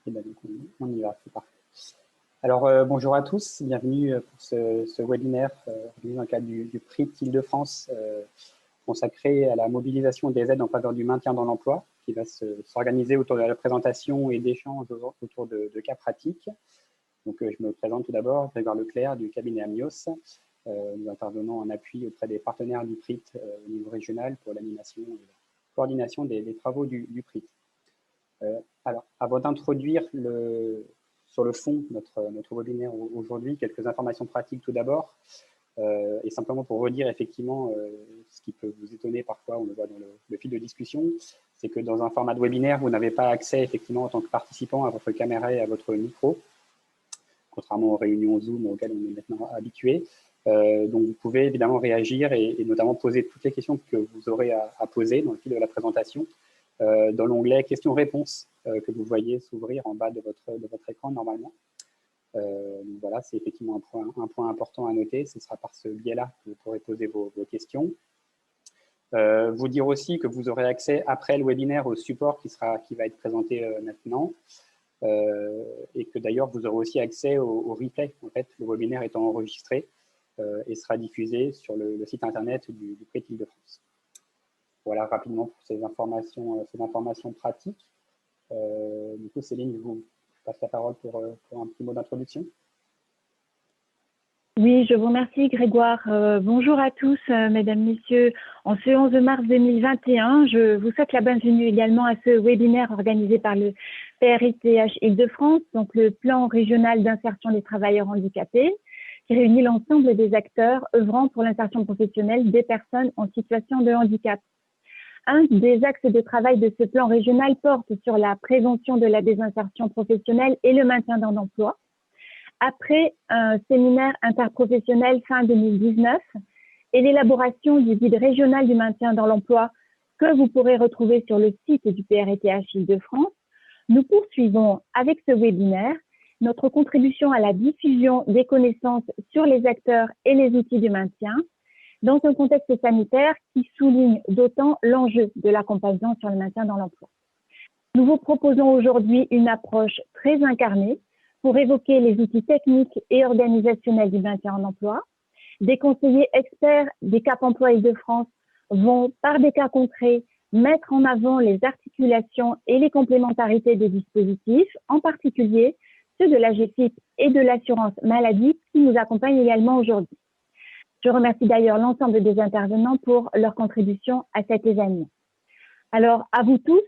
Et ben, donc, on y va, c'est parti. Alors, bonjour à tous, bienvenue pour ce webinaire organisé dans le cadre du PRIT Île-de-France consacré à la mobilisation des aides en faveur du maintien dans l'emploi, qui va s'organiser autour de la présentation et d'échanges autour de cas pratiques. Donc, je me présente tout d'abord, Grégoire Leclerc du cabinet Amios. Nous intervenons en appui auprès des partenaires du PRIT au niveau régional pour l'animation et la coordination des travaux du PRIT. Alors, avant d'introduire sur le fond notre webinaire aujourd'hui, quelques informations pratiques tout d'abord, et simplement pour redire effectivement ce qui peut vous étonner parfois, on le voit dans le fil de discussion, c'est que dans un format de webinaire, vous n'avez pas accès effectivement en tant que participant à votre caméra et à votre micro, contrairement aux réunions Zoom auxquelles on est maintenant habitué. Donc, vous pouvez évidemment réagir et notamment poser toutes les questions que vous aurez à poser dans le fil de la présentation dans l'onglet questions-réponses que vous voyez s'ouvrir en bas de votre écran normalement. Donc voilà, c'est effectivement un point important à noter. Ce sera par ce biais-là que vous pourrez poser vos questions. Vous dire aussi que vous aurez accès après le webinaire au support qui va être présenté maintenant. Et que d'ailleurs, vous aurez aussi accès au replay. En fait, le webinaire étant enregistré et sera diffusé sur le site internet du PRIT Île-de-France. Voilà rapidement pour ces informations pratiques. Du coup, Céline, je vous passe la parole pour un petit mot d'introduction. Oui, je vous remercie Grégoire. Bonjour à tous, mesdames, messieurs. En ce 11 mars 2021, je vous souhaite la bienvenue également à ce webinaire organisé par le PRITH Île-de-France, donc le plan régional d'insertion des travailleurs handicapés, qui réunit l'ensemble des acteurs œuvrant pour l'insertion professionnelle des personnes en situation de handicap. Un des axes de travail de ce plan régional porte sur la prévention de la désinsertion professionnelle et le maintien dans l'emploi. Après un séminaire interprofessionnel fin 2019 et l'élaboration du guide régional du maintien dans l'emploi que vous pourrez retrouver sur le site du PRITH Île-de-France, nous poursuivons avec ce webinaire notre contribution à la diffusion des connaissances sur les acteurs et les outils du maintien dans un contexte sanitaire qui souligne d'autant l'enjeu de l'accompagnement sur le maintien dans l'emploi. Nous vous proposons aujourd'hui une approche très incarnée pour évoquer les outils techniques et organisationnels du maintien en emploi. Des conseillers experts des CAP Emploi Île-de-France vont, par des cas concrets, mettre en avant les articulations et les complémentarités des dispositifs, en particulier ceux de la GFIP et de l'assurance maladie qui nous accompagnent également aujourd'hui. Je remercie d'ailleurs l'ensemble des intervenants pour leur contribution à cet événement. Alors, à vous tous,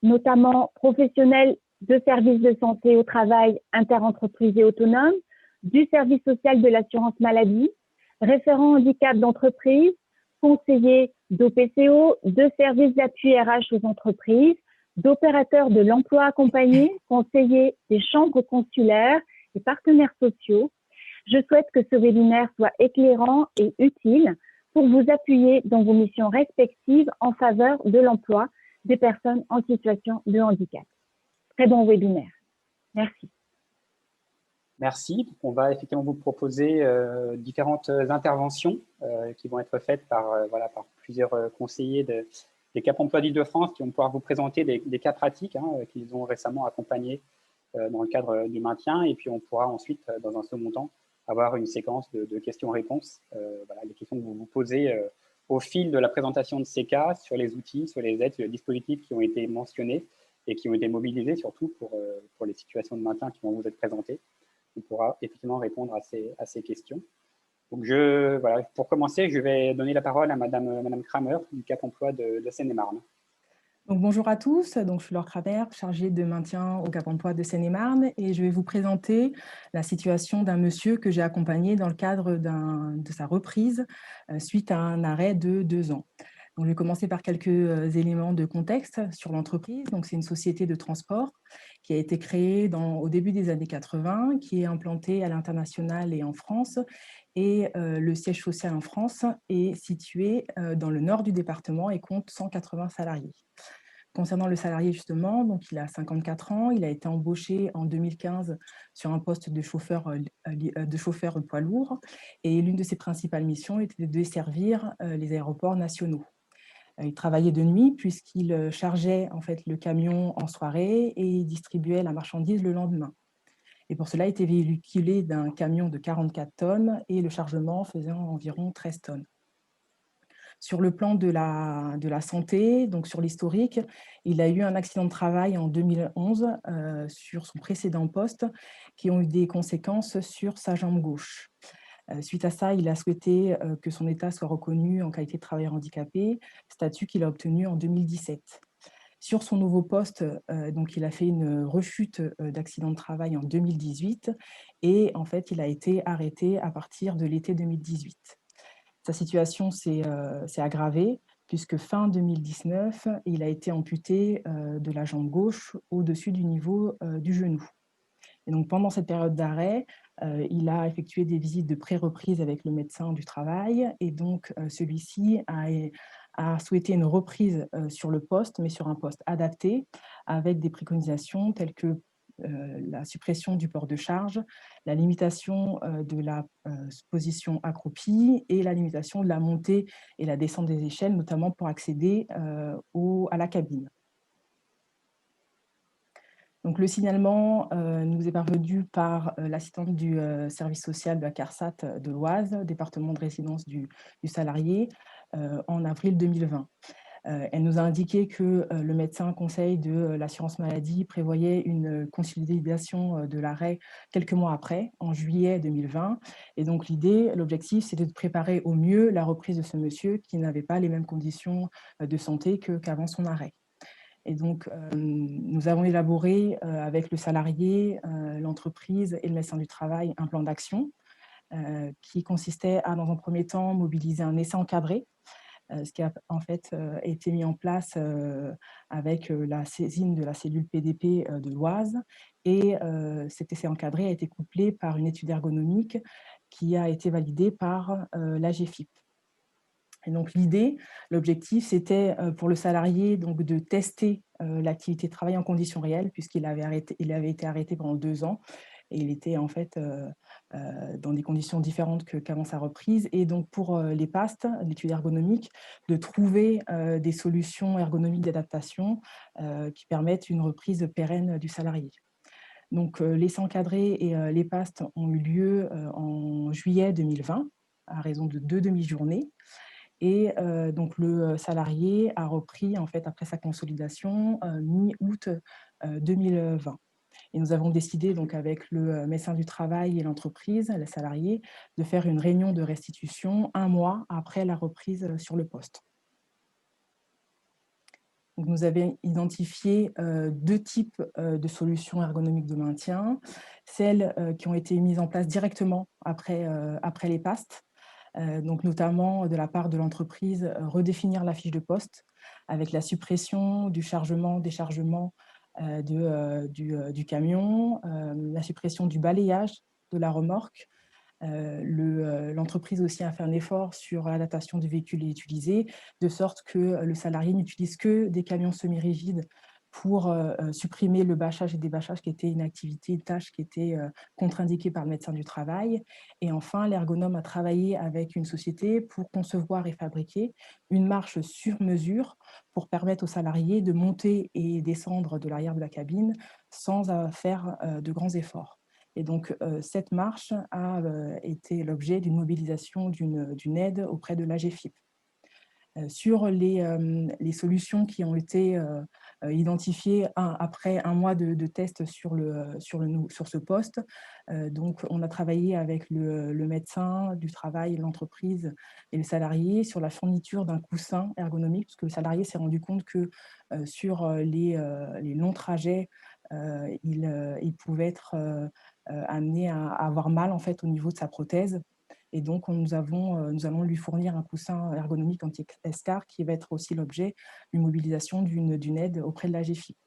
notamment professionnels de services de santé au travail interentreprises et autonomes, du service social de l'assurance maladie, référents handicap d'entreprise, conseillers d'OPCO, de services d'appui RH aux entreprises, d'opérateurs de l'emploi accompagné, conseillers des chambres consulaires et partenaires sociaux. Je souhaite que ce webinaire soit éclairant et utile pour vous appuyer dans vos missions respectives en faveur de l'emploi des personnes en situation de handicap. Très bon webinaire. Merci. Merci. On va effectivement vous proposer différentes interventions qui vont être faites par plusieurs conseillers des CAP Emploi d'Île-de-France qui vont pouvoir vous présenter des cas pratiques qu'ils ont récemment accompagnés dans le cadre du maintien. Et puis, on pourra ensuite, dans un second temps, avoir une séquence de questions-réponses. Les questions que vous vous posez au fil de la présentation de ces cas sur les outils, sur les aides, sur les dispositifs qui ont été mentionnés et qui ont été mobilisés surtout pour les situations de maintien qui vont vous être présentées. On pourra effectivement répondre à ces questions. Donc, pour commencer, je vais donner la parole à Madame Kramer du CAP Emploi de Seine-et-Marne. Donc, bonjour à tous, donc, je suis Laure Kramer, chargée de maintien au CAP Emploi de Seine-et-Marne et je vais vous présenter la situation d'un monsieur que j'ai accompagné dans le cadre de sa reprise suite à un arrêt de 2 ans. Donc, je vais commencer par quelques éléments de contexte sur l'entreprise. Donc, c'est une société de transport qui a été créée au début des années 80, qui est implantée à l'international et en France. Et le siège social en France est situé dans le nord du département et compte 180 salariés. Concernant le salarié, justement, donc il a 54 ans, il a été embauché en 2015 sur un poste de chauffeur poids lourd et l'une de ses principales missions était de desservir les aéroports nationaux. Il travaillait de nuit puisqu'il chargeait en fait le camion en soirée et distribuait la marchandise le lendemain. Et pour cela, il était véhiculé d'un camion de 44 tonnes et le chargement faisait environ 13 tonnes. Sur le plan de la santé, donc sur l'historique, il a eu un accident de travail en 2011 sur son précédent poste qui ont eu des conséquences sur sa jambe gauche. Suite à ça, il a souhaité que son état soit reconnu en qualité de travailleur handicapé, statut qu'il a obtenu en 2017. Sur son nouveau poste, donc il a fait une rechute d'accident de travail en 2018 et en fait, il a été arrêté à partir de l'été 2018. Sa situation s'est aggravée puisque fin 2019, il a été amputé de la jambe gauche au-dessus du niveau du genou. Et donc pendant cette période d'arrêt, il a effectué des visites de pré-reprise avec le médecin du travail et donc celui-ci a souhaité une reprise sur le poste, mais sur un poste adapté avec des préconisations telles que la suppression du port de charge, la limitation de la position accroupie et la limitation de la montée et la descente des échelles, notamment pour accéder à la cabine. Donc, le signalement nous est parvenu par l'assistante du service social de la CARSAT de l'Oise, département de résidence du salarié, en avril 2020. Elle nous a indiqué que le médecin conseil de l'assurance maladie prévoyait une consolidation de l'arrêt quelques mois après, en juillet 2020. Et donc l'objectif, c'était de préparer au mieux la reprise de ce monsieur qui n'avait pas les mêmes conditions de santé qu'avant son arrêt. Et donc, nous avons élaboré avec le salarié, l'entreprise et le médecin du travail un plan d'action qui consistait à, dans un premier temps, mobiliser un essai encadré, ce qui a en fait été mis en place avec la saisine de la cellule PDP de l'Oise. Et cet essai encadré a été couplé par une étude ergonomique qui a été validée par l'AGFIP. Et donc l'objectif, c'était pour le salarié donc, de tester l'activité de travail en conditions réelles, puisqu'il avait été arrêté pendant 2 ans, et il était en fait dans des conditions différentes qu'avant sa reprise. Et donc pour les PAST, l'étude ergonomique, de trouver des solutions ergonomiques d'adaptation qui permettent une reprise pérenne du salarié. Donc l'essai encadré et les PAST ont eu lieu en juillet 2020, à raison de 2 demi-journées. Et donc le salarié a repris en fait après sa consolidation mi-août 2020. Et nous avons décidé donc avec le médecin du travail et l'entreprise, les salariés, de faire une réunion de restitution 1 mois après la reprise sur le poste. Donc nous avons identifié 2 types de solutions ergonomiques de maintien, celles qui ont été mises en place directement après les PAST, donc notamment de la part de l'entreprise, redéfinir la fiche de poste avec la suppression du chargement, déchargement du camion, la suppression du balayage de la remorque. L'entreprise aussi a fait un effort sur l'adaptation du véhicule utilisé, de sorte que le salarié n'utilise que des camions semi-rigides pour supprimer le bâchage et débâchage qui était une activité, une tâche qui était contre-indiquée par le médecin du travail. Et enfin, l'ergonome a travaillé avec une société pour concevoir et fabriquer une marche sur mesure pour permettre aux salariés de monter et descendre de l'arrière de la cabine sans faire de grands efforts. Et donc, cette marche a été l'objet d'une mobilisation d'une aide auprès de l'AGFIP. Sur les solutions qui ont été identifiées après 1 mois de tests sur ce poste, donc on a travaillé avec le médecin du travail, l'entreprise et le salarié sur la fourniture d'un coussin ergonomique, parce que le salarié s'est rendu compte que sur les longs trajets, il pouvait être amené à avoir mal en fait, au niveau de sa prothèse. Et donc, nous allons lui fournir un coussin ergonomique anti-escar qui va être aussi l'objet d'une mobilisation d'une aide auprès de l'AGFIP.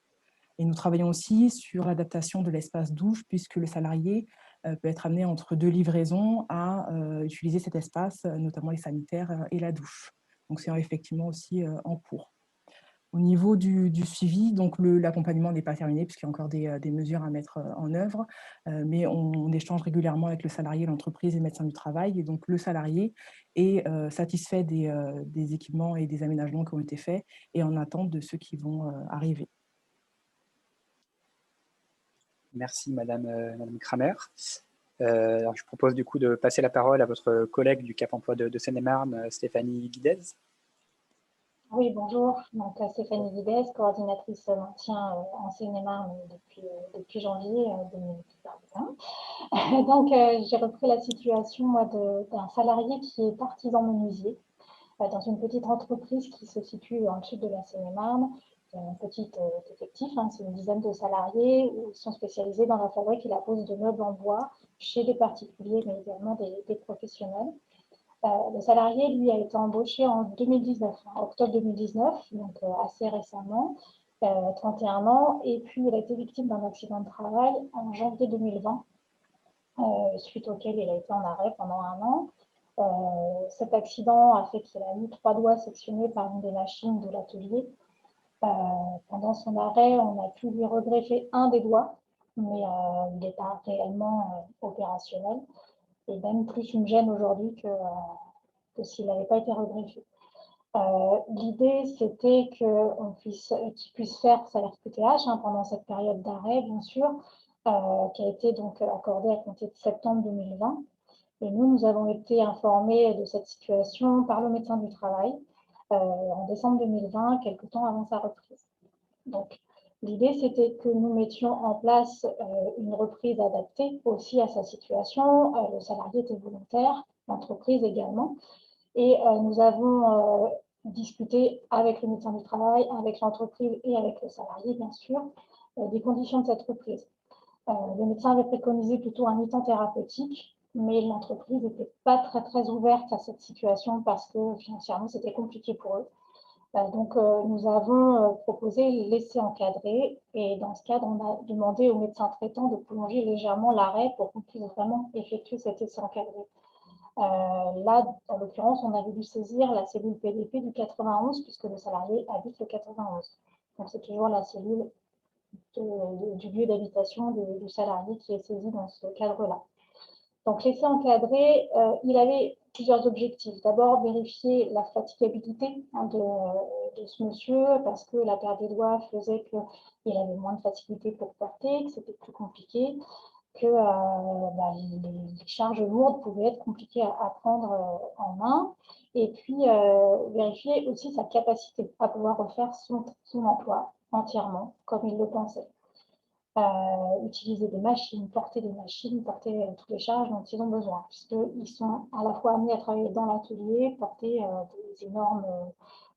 Et nous travaillons aussi sur l'adaptation de l'espace douche, puisque le salarié peut être amené entre 2 livraisons à utiliser cet espace, notamment les sanitaires et la douche. Donc, c'est effectivement aussi en cours. Au niveau du suivi, donc l'accompagnement n'est pas terminé puisqu'il y a encore des mesures à mettre en œuvre, mais on échange régulièrement avec le salarié, l'entreprise et le médecin du travail. Et donc, le salarié est satisfait des équipements et des aménagements qui ont été faits et en attente de ceux qui vont arriver. Merci, Madame Kramer. Alors, je propose du coup de passer la parole à votre collègue du Cap Emploi de Seine-et-Marne, Stéphanie Guidez. Oui, bonjour. Donc, Stéphanie Guidez, coordinatrice maintien en Seine-et-Marne depuis janvier 2021. Donc, j'ai repris la situation d'un salarié qui est artisan menuisier dans une petite entreprise qui se situe dans le sud de la Seine-et-Marne. Un petit effectif, hein, c'est une dizaine de salariés où ils sont spécialisés dans la fabrique et la pose de meubles en bois chez des particuliers, mais également des professionnels. Le salarié, lui, a été embauché en 2019, en octobre 2019, donc assez récemment, 31 ans, et puis il a été victime d'un accident de travail en janvier 2020, suite auquel il a été en arrêt pendant 1 an. Cet accident a fait qu'il a eu 3 doigts sectionnés par une des machines de l'atelier. Pendant son arrêt, on a pu lui regreffer un des doigts, mais il n'est pas réellement opérationnel, et même plus une gêne aujourd'hui que s'il n'avait pas été regreffé. L'idée, c'était qu'il puisse faire sa RQTH pendant cette période d'arrêt, bien sûr, qui a été donc accordée à compter de septembre 2020. Et nous avons été informés de cette situation par le médecin du travail en décembre 2020, quelque temps avant sa reprise. Donc, l'idée, c'était que nous mettions en place une reprise adaptée aussi à sa situation. Le salarié était volontaire, l'entreprise également. Et nous avons discuté avec le médecin du travail, avec l'entreprise et avec le salarié, bien sûr, des conditions de cette reprise. Le médecin avait préconisé plutôt un mi-temps thérapeutique, mais l'entreprise n'était pas très ouverte à cette situation parce que financièrement, c'était compliqué pour eux. Donc, nous avons proposé l'essai encadré, et dans ce cadre, on a demandé au médecin traitant de prolonger légèrement l'arrêt pour qu'on puisse vraiment effectuer cet essai encadré. Là, en l'occurrence, on avait dû saisir la cellule PDP du 91 puisque le salarié habite le 91. Donc, c'est toujours la cellule du lieu d'habitation du salarié qui est saisie dans ce cadre-là. Donc, l'essai encadré, il avait plusieurs objectifs. D'abord, vérifier la fatigabilité de ce monsieur, parce que la perte des doigts faisait qu'il avait moins de facilité pour porter, que c'était plus compliqué, que les charges lourdes pouvaient être compliquées à prendre en main. Et puis, vérifier aussi sa capacité à pouvoir refaire son emploi entièrement, comme il le pensait. Utiliser des machines, porter toutes les charges dont ils ont besoin, puisqu'ils sont à la fois amenés à travailler dans l'atelier, porter des énormes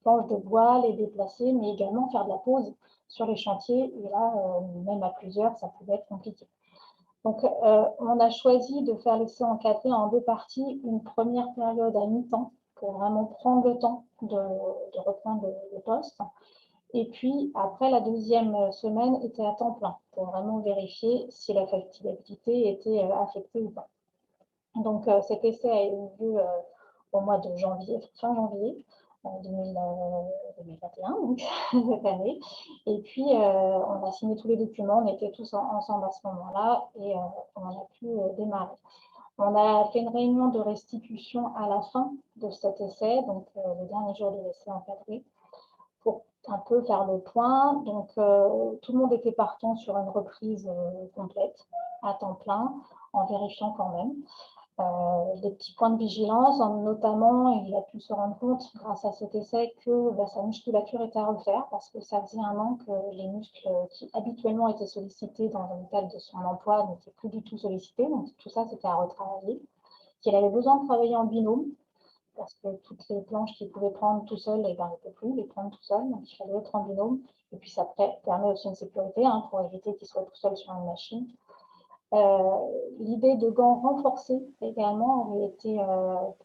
planches de bois, les déplacer, mais également faire de la pose sur les chantiers. Et là, même à plusieurs, ça pouvait être compliqué. Donc, on a choisi de faire l'essai encadré en 2 parties. Une première période à mi-temps pour vraiment prendre le temps de reprendre le poste. Et puis, après, la deuxième semaine était à temps plein pour vraiment vérifier si la fatigabilité était affectée ou pas. Donc, cet essai a eu lieu au mois de janvier, fin janvier 2021, donc cette année. Et puis, on a signé tous les documents, on était tous ensemble à ce moment-là et on a pu démarrer. On a fait une réunion de restitution à la fin de cet essai, donc le dernier jour de l'essai encadré, pour un peu faire le point. Donc, tout le monde était partant sur une reprise complète, à temps plein, en vérifiant quand même. Des petits points de vigilance, notamment, il a pu se rendre compte, grâce à cet essai, que sa musculature était à refaire, parce que ça faisait 1 an que les muscles qui habituellement étaient sollicités dans le cadre de son emploi n'étaient plus du tout sollicités, donc tout ça, c'était à retravailler. Qu'il avait besoin de travailler en binôme, parce que toutes les planches qu'il pouvait prendre tout seul, il ne peut plus les prendre tout seul, donc il fallait être en binôme. Et puis ça permet aussi une sécurité pour éviter qu'il soit tout seul sur une machine. L'idée de gants renforcés également avait été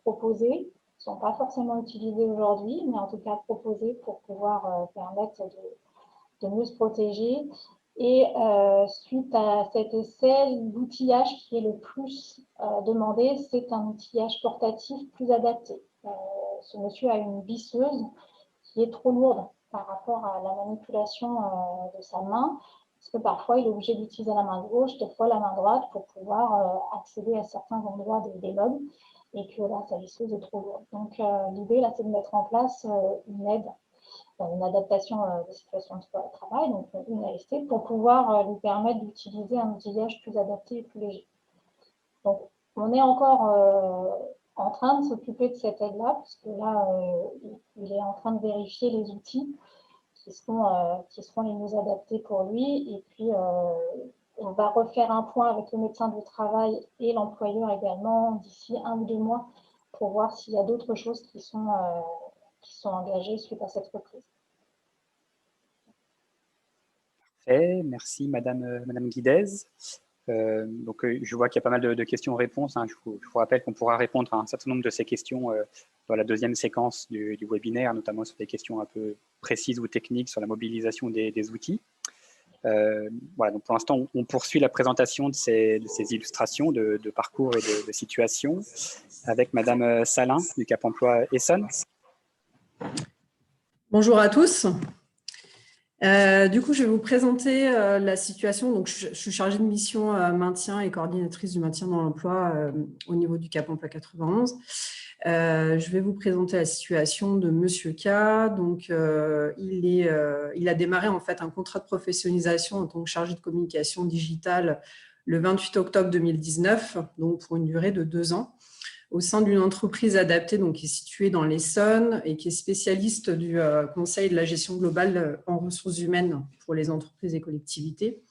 proposée. Ils ne sont pas forcément utilisés aujourd'hui, mais en tout cas proposés pour pouvoir permettre de mieux se protéger. Et suite à cet essai, l'outillage qui est le plus demandé, c'est un outillage portatif plus adapté. Ce monsieur a une visseuse qui est trop lourde par rapport à la manipulation de sa main, parce que parfois il est obligé d'utiliser la main gauche, des fois la main droite, pour pouvoir accéder à certains endroits des meubles, et que là, sa visseuse est trop lourde. Donc l'idée, là, c'est de mettre en place une aide, une adaptation de situation de travail, donc une AST, pour pouvoir lui permettre d'utiliser un outillage plus adapté et plus léger. Donc, on est encore en train de s'occuper de cette aide-là, parce que là, il est en train de vérifier les outils qui seront les mieux adaptés pour lui. Et puis, on va refaire un point avec le médecin du travail et l'employeur également d'ici 1 ou 2 mois pour voir s'il y a d'autres choses qui sont engagées suite à cette reprise. Parfait, merci Madame Guidez. Je vois qu'il y a pas mal de questions-réponses. Je vous rappelle qu'on pourra répondre à un certain nombre de ces questions dans la deuxième séquence du webinaire, notamment sur des questions un peu précises ou techniques sur la mobilisation des outils. Voilà, donc pour l'instant, on poursuit la présentation de ces illustrations de parcours et de situations avec Madame Salin du Cap Emploi Essonne. Bonjour à tous. Du coup, je vais vous présenter la situation. Donc, je suis chargée de mission maintien et coordinatrice du maintien dans l'emploi au niveau du Cap Emploi 91. Je vais vous présenter la situation de Monsieur K. Donc, il a démarré en fait un contrat de professionnalisation en tant que chargé de communication digitale le 28 octobre 2019, donc pour une durée de 2 ans, au sein d'une entreprise adaptée donc, qui est située dans l'Essonne et qui est spécialiste du conseil de la gestion globale en ressources humaines pour les entreprises et collectivités,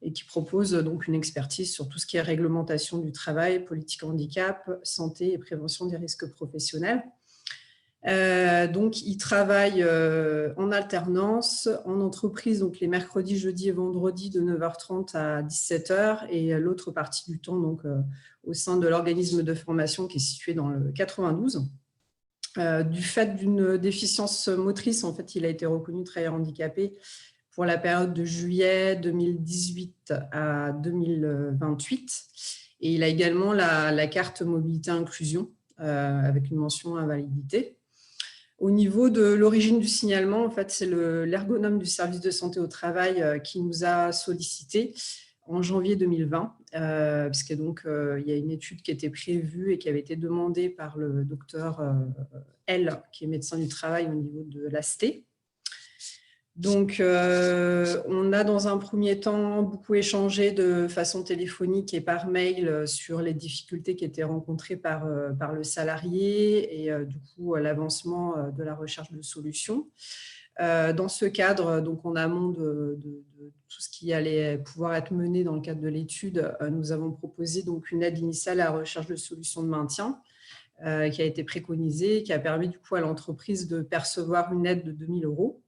et qui propose donc une expertise sur tout ce qui est réglementation du travail, politique handicap, santé et prévention des risques professionnels. Donc, il travaille en alternance en entreprise, donc les mercredis, jeudis et vendredis de 9h30 à 17h, et l'autre partie du temps donc, au sein de l'organisme de formation qui est situé dans le 92. Du fait d'une déficience motrice, en fait, il a été reconnu travailleur handicapé pour la période de juillet 2018 à 2028. Et il a également la carte mobilité inclusion avec une mention invalidité. Au niveau de l'origine du signalement, en fait, c'est l'ergonome du service de santé au travail qui nous a sollicité en janvier 2020, puisque donc il y a une étude qui était prévue et qui avait été demandée par le docteur L, qui est médecin du travail au niveau de l'AST. Donc, on a dans un premier temps beaucoup échangé de façon téléphonique et par mail sur les difficultés qui étaient rencontrées par le salarié et du coup l'avancement de la recherche de solutions. Dans ce cadre, donc en amont de tout ce qui allait pouvoir être mené dans le cadre de l'étude, nous avons proposé donc une aide initiale à la recherche de solutions de maintien qui a été préconisée, qui a permis du coup à l'entreprise de percevoir une aide de 2 000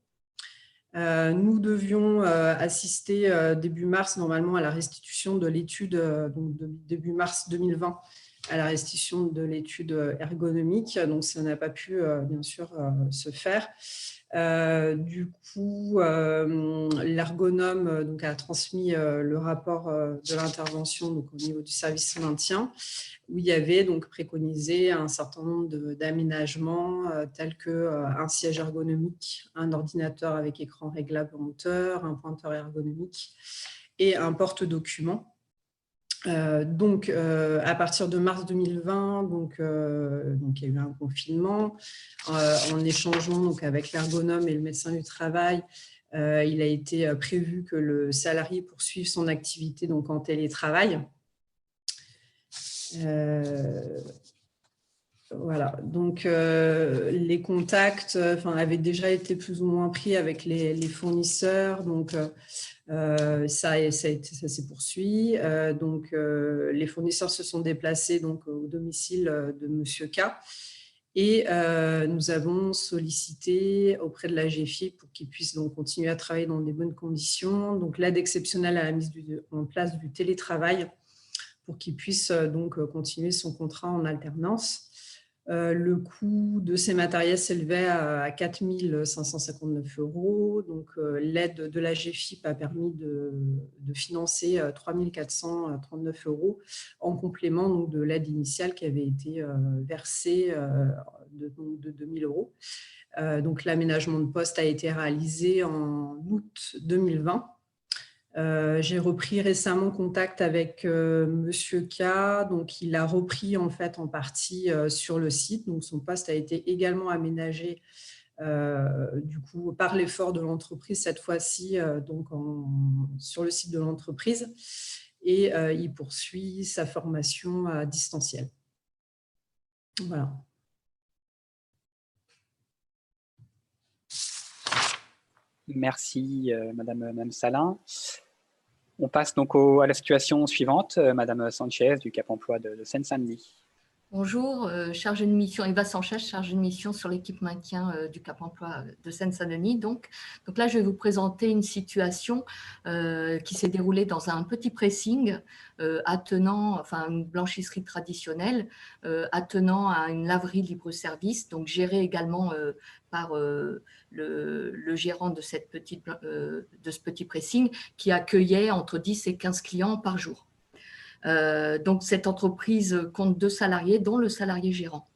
€. Nous devions assister début mars normalement à la restitution de l'étude, donc début mars 2020, à la restitution de l'étude ergonomique. Donc, ça n'a pas pu bien sûr se faire. Du coup, l'ergonome donc, a transmis le rapport de l'intervention au niveau du service maintien, où il y avait donc préconisé un certain nombre d'aménagements tels qu'un siège ergonomique, un ordinateur avec écran réglable en hauteur, un pointeur ergonomique et un porte-document. Donc, à partir de mars 2020, donc, il y a eu un confinement. En échangeant donc, avec l'ergonome et le médecin du travail, il a été prévu que le salarié poursuive son activité donc, en télétravail. Voilà, donc les contacts avaient déjà été plus ou moins pris avec les fournisseurs, donc ça s'est poursuivi. Donc les fournisseurs se sont déplacés donc, au domicile de Monsieur K et nous avons sollicité auprès de la GFI pour qu'il puisse donc continuer à travailler dans des bonnes conditions. Donc l'aide exceptionnelle à la mise en place du télétravail pour qu'il puisse donc continuer son contrat en alternance. Le coût de ces matériels s'élevait à 4 559 €. Donc, l'aide de la GFIP a permis de financer 3 439 € en complément donc, de l'aide initiale qui avait été versée de 2 000 euros. Donc, l'aménagement de poste a été réalisé en août 2020. J'ai repris récemment contact avec Monsieur K. Donc, il a repris en fait en partie sur le site. Donc, son poste a été également aménagé du coup par l'effort de l'entreprise cette fois-ci sur le site de l'entreprise, et il poursuit sa formation à distanciel. Voilà. Merci, Madame Salin. On passe donc à la situation suivante, Madame Sanchez du Cap Emploi de Seine-Saint-Denis. Bonjour, chargée de mission, Eva Sanchez, chargée de mission sur l'équipe maintien du Cap Emploi de Seine-Saint-Denis. Donc là, je vais vous présenter une situation qui s'est déroulée dans un petit pressing attenant, enfin une blanchisserie traditionnelle, attenant à une laverie libre-service, donc gérée également par le gérant de, ce petit pressing qui accueillait entre 10 et 15 clients par jour. Donc, cette entreprise compte 2 salariés, dont le salarié gérant.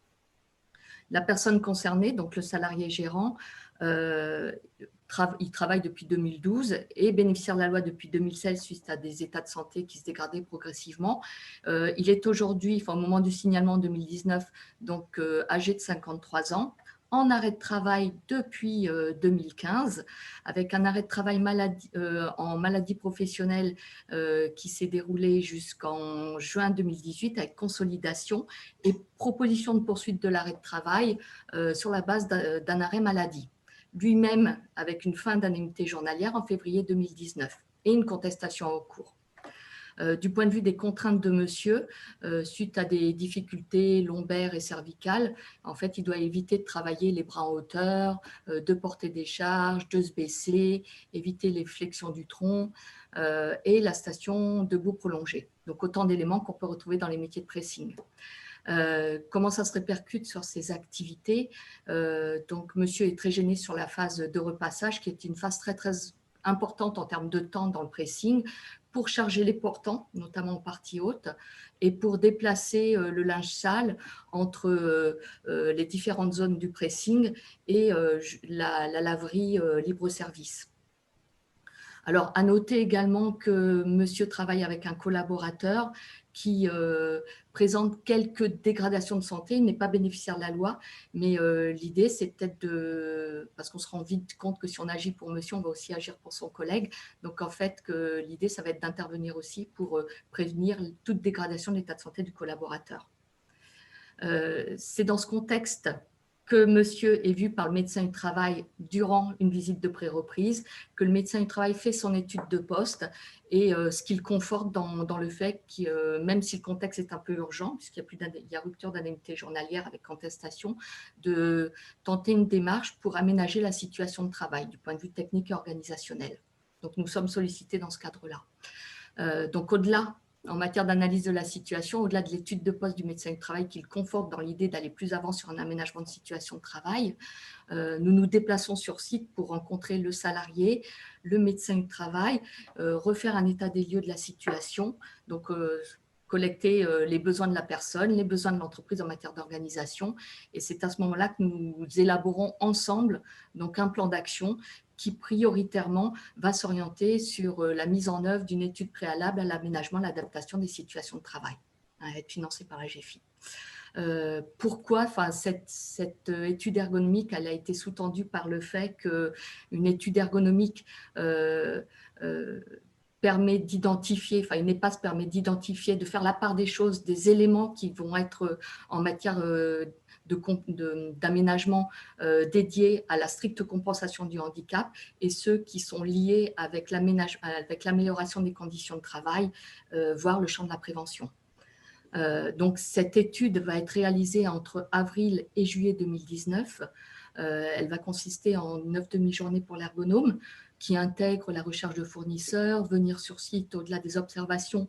La personne concernée, donc le salarié gérant, il travaille depuis 2012 et bénéficiaire de la loi depuis 2016 suite à des états de santé qui se dégradaient progressivement. Il est aujourd'hui, enfin, au moment du signalement en 2019, donc âgé de 53 ans. En arrêt de travail depuis 2015, avec un arrêt de travail en maladie professionnelle qui s'est déroulé jusqu'en juin 2018 avec consolidation et proposition de poursuite de l'arrêt de travail sur la base d'un arrêt maladie. Lui-même avec une fin d'indemnité journalière en février 2019 et une contestation en cours. Du point de vue des contraintes de monsieur, suite à des difficultés lombaires et cervicales, en fait, il doit éviter de travailler les bras en hauteur, de porter des charges, de se baisser, éviter les flexions du tronc et la station debout prolongée. Donc, autant d'éléments qu'on peut retrouver dans les métiers de pressing. Comment ça se répercute sur ses activités? Donc, monsieur est très gêné sur la phase de repassage, qui est une phase très, très importante en termes de temps dans le pressing, pour charger les portants, notamment en partie haute, et pour déplacer le linge sale entre les différentes zones du pressing et la laverie libre-service. Alors, à noter également que monsieur travaille avec un collaborateur qui présente quelques dégradations de santé. Il n'est pas bénéficiaire de la loi, mais l'idée, c'est peut-être parce qu'on se rend vite compte que si on agit pour monsieur, on va aussi agir pour son collègue. Donc, en fait, l'idée, ça va être d'intervenir aussi pour prévenir toute dégradation de l'état de santé du collaborateur. C'est dans ce contexte que monsieur est vu par le médecin du travail durant une visite de pré-reprise, que le médecin du travail fait son étude de poste et ce qu'il conforte dans le fait que même si le contexte est un peu urgent, puisqu'il y a rupture d'indemnité journalière avec contestation, de tenter une démarche pour aménager la situation de travail du point de vue technique et organisationnel. Donc, nous sommes sollicités dans ce cadre-là. Donc, au-delà, en matière d'analyse de la situation, au-delà de l'étude de poste du médecin du travail qui le conforte dans l'idée d'aller plus avant sur un aménagement de situation de travail, nous nous déplaçons sur site pour rencontrer le salarié, le médecin du travail, refaire un état des lieux de la situation, donc collecter les besoins de la personne, les besoins de l'entreprise en matière d'organisation. Et c'est à ce moment-là que nous élaborons ensemble donc un plan d'action qui prioritairement va s'orienter sur la mise en œuvre d'une étude préalable à l'aménagement, l'adaptation des situations de travail, à être financée par la GFI. Pourquoi cette étude ergonomique, elle a été sous-tendue par le fait qu'une étude ergonomique permet d'identifier, une EPAS permet d'identifier, de faire la part des choses, des éléments qui vont être en matière d'aménagement dédiés à la stricte compensation du handicap et ceux qui sont liés avec l'amélioration des conditions de travail, voire le champ de la prévention. Donc, cette étude va être réalisée entre avril et juillet 2019. Elle va consister en 9 demi-journées pour l'ergonome qui intègre la recherche de fournisseurs, venir sur site au-delà des observations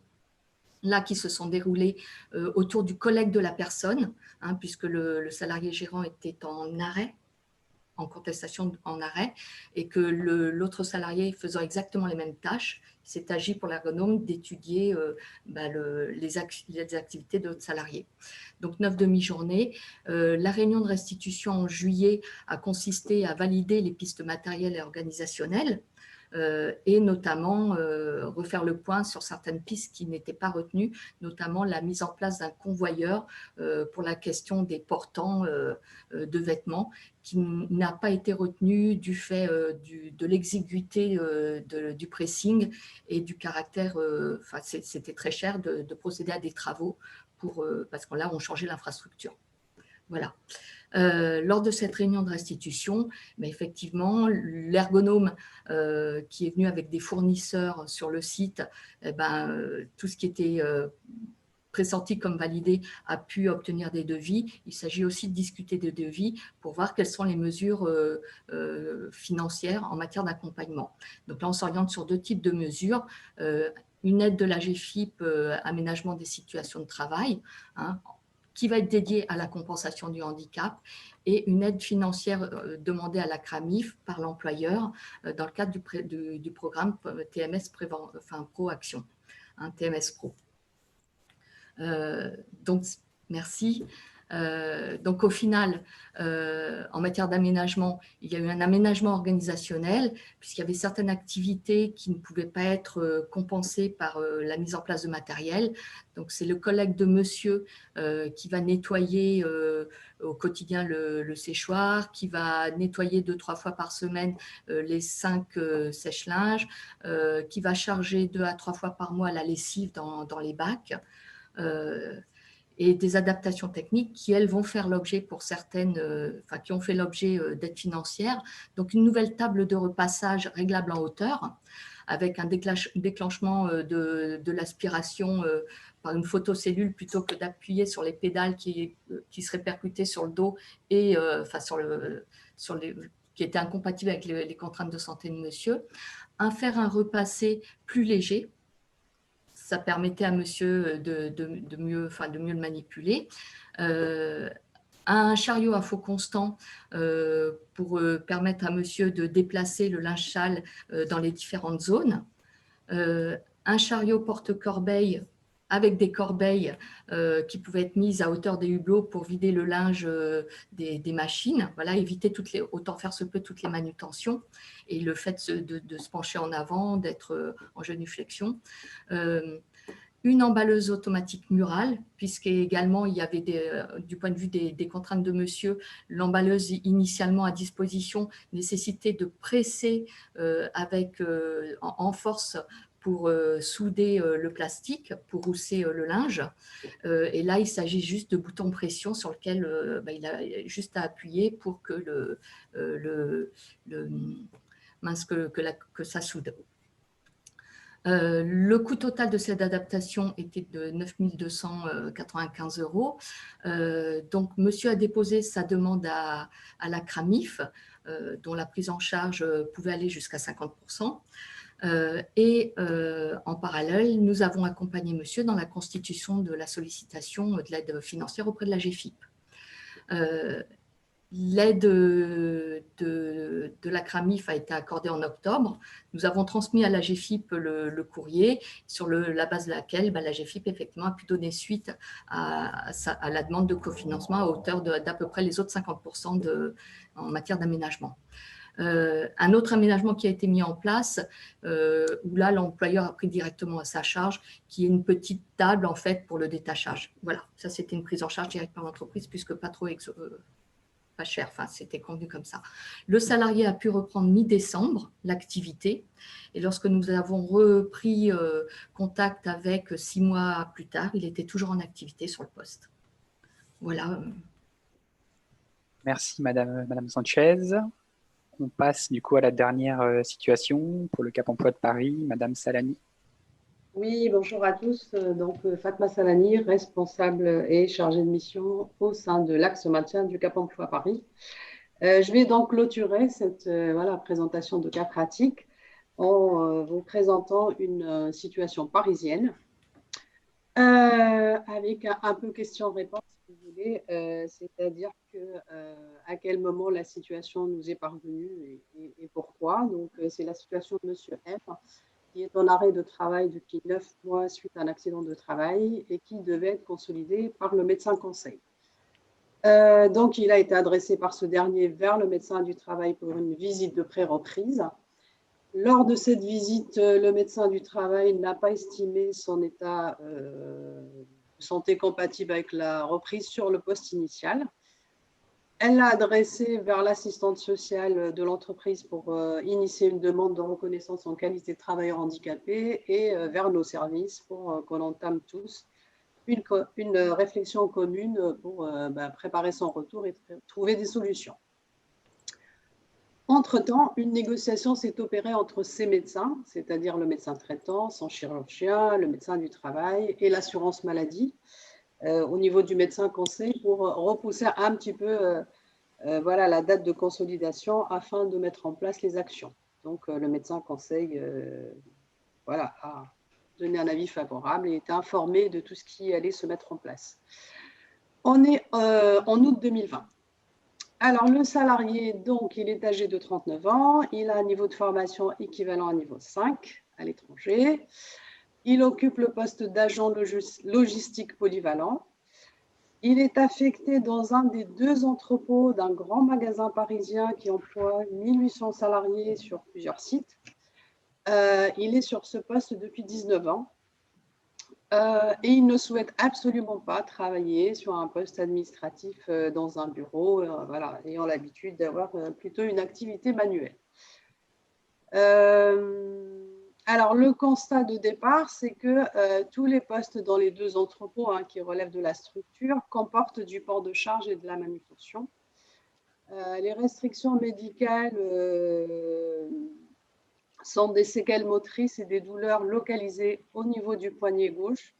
là qui se sont déroulées autour du collègue de la personne, puisque le salarié gérant était en arrêt. en contestation en arrêt et que l'autre salarié faisant exactement les mêmes tâches, il s'est agi pour l'ergonome d'étudier les activités de l'autre salarié. Donc 9 demi-journées. La réunion de restitution en juillet a consisté à valider les pistes matérielles et organisationnelles et notamment refaire le point sur certaines pistes qui n'étaient pas retenues, notamment la mise en place d'un convoyeur pour la question des portants de vêtements qui n'a pas été retenu du fait de l'exiguïté du pressing et du caractère, c'était très cher de procéder à des travaux parce que là, on changeait l'infrastructure. Voilà. Lors de cette réunion de restitution, effectivement, l'ergonome qui est venu avec des fournisseurs sur le site, tout ce qui était pressenti comme validé a pu obtenir des devis. Il s'agit aussi de discuter des devis pour voir quelles sont les mesures financières en matière d'accompagnement. Donc là, on s'oriente sur 2 types de mesures. Une aide de la GFIP, aménagement des situations de travail, qui va être dédiée à la compensation du handicap, et une aide financière demandée à la CRAMIF par l'employeur dans le cadre du programme TMS Pro Action, TMS Pro. Donc, merci. Donc, au final, en matière d'aménagement, il y a eu un aménagement organisationnel puisqu'il y avait certaines activités qui ne pouvaient pas être compensées par la mise en place de matériel. Donc, c'est le collègue de monsieur qui va nettoyer au quotidien le séchoir, qui va nettoyer 2-3 fois par semaine les 5 sèche-linges, qui va charger 2 à 3 fois par mois la lessive dans les bacs. Et des adaptations techniques qui, elles, vont faire l'objet pour certaines, qui ont fait l'objet d'aides financières. Donc, une nouvelle table de repassage réglable en hauteur avec un déclenchement de l'aspiration par une photocellule plutôt que d'appuyer sur les pédales qui se répercutaient sur le dos et qui étaient incompatibles avec les contraintes de santé de monsieur. Faire un repassé plus léger. Ça permettait à monsieur de mieux le manipuler. Un chariot à faux constant pour permettre à monsieur de déplacer le linge sale dans les différentes zones. Un chariot porte-corbeille avec des corbeilles qui pouvaient être mises à hauteur des hublots pour vider le linge des machines. Voilà, éviter autant faire se peut toutes les manutentions et le fait de se pencher en avant, d'être en genuflexion. Une emballeuse automatique murale, puisqu'également il y avait du point de vue des contraintes de monsieur, l'emballeuse initialement à disposition nécessitait de presser en force pour souder le plastique, pour rousser le linge. Et là, il s'agit juste de boutons pression sur lequel il a juste à appuyer pour que que ça soude. Le coût total de cette adaptation était de 9 295 €. Donc, monsieur a déposé sa demande à la CRAMIF, dont la prise en charge pouvait aller jusqu'à 50%. En parallèle, nous avons accompagné monsieur dans la constitution de la sollicitation de l'aide financière auprès de la GFIP. L'aide de la CRAMIF a été accordée en octobre. Nous avons transmis à la GFIP le courrier sur la base de laquelle la GFIP effectivement a pu donner suite à la demande de cofinancement à hauteur d'à peu près les autres 50% en matière d'aménagement. Un autre aménagement qui a été mis en place, où là l'employeur a pris directement à sa charge, qui est une petite table en fait pour le détachage. Voilà, ça c'était une prise en charge directe par l'entreprise puisque pas trop pas cher, c'était convenu comme ça. Le salarié a pu reprendre mi-décembre l'activité et lorsque nous avons repris contact avec 6 mois plus tard, il était toujours en activité sur le poste. Voilà. Merci Madame Sanchez. On passe du coup à la dernière situation pour le Cap Emploi de Paris, Madame Salani. Oui, bonjour à tous. Donc, Fatma Salani, responsable et chargée de mission au sein de l'axe maintien du Cap Emploi Paris. Je vais donc clôturer cette présentation de cas pratiques en vous présentant une situation parisienne. Avec un peu question-réponse, si vous voulez, c'est-à-dire à quel moment la situation nous est parvenue et pourquoi. Donc, c'est la situation de Monsieur F, qui est en arrêt de travail depuis 9 mois suite à un accident de travail et qui devait être consolidé par le médecin conseil. Donc, il a été adressé par ce dernier vers le médecin du travail pour une visite de pré-reprise. Lors de cette visite, le médecin du travail n'a pas estimé son état de santé compatible avec la reprise sur le poste initial. Elle l'a adressé vers l'assistante sociale de l'entreprise pour initier une demande de reconnaissance en qualité de travailleur handicapé et vers nos services pour qu'on entame tous une réflexion commune pour préparer son retour et trouver des solutions. Entre-temps, une négociation s'est opérée entre ces médecins, c'est-à-dire le médecin traitant, son chirurgien, le médecin du travail et l'assurance maladie, au niveau du médecin conseil pour repousser un petit peu voilà, la date de consolidation afin de mettre en place les actions. Donc, le médecin conseil voilà, a donné un avis favorable et était informé de tout ce qui allait se mettre en place. On est en août 2020. Alors, le salarié, donc, il est âgé de 39 ans, il a un niveau de formation équivalent à niveau 5 à l'étranger, il occupe le poste d'agent logistique polyvalent, il est affecté dans un des 2 entrepôts d'un grand magasin parisien qui emploie 1800 salariés sur plusieurs sites. Il est sur ce poste depuis 19 ans. Et il ne souhaite absolument pas travailler sur un poste administratif dans un bureau, voilà, ayant l'habitude d'avoir plutôt une activité manuelle. Alors, le constat de départ, c'est que tous les postes dans les 2 entrepôts qui relèvent de la structure comportent du port de charge et de la manutention. Les restrictions médicales sont des séquelles motrices et des douleurs localisées au niveau du poignet gauche,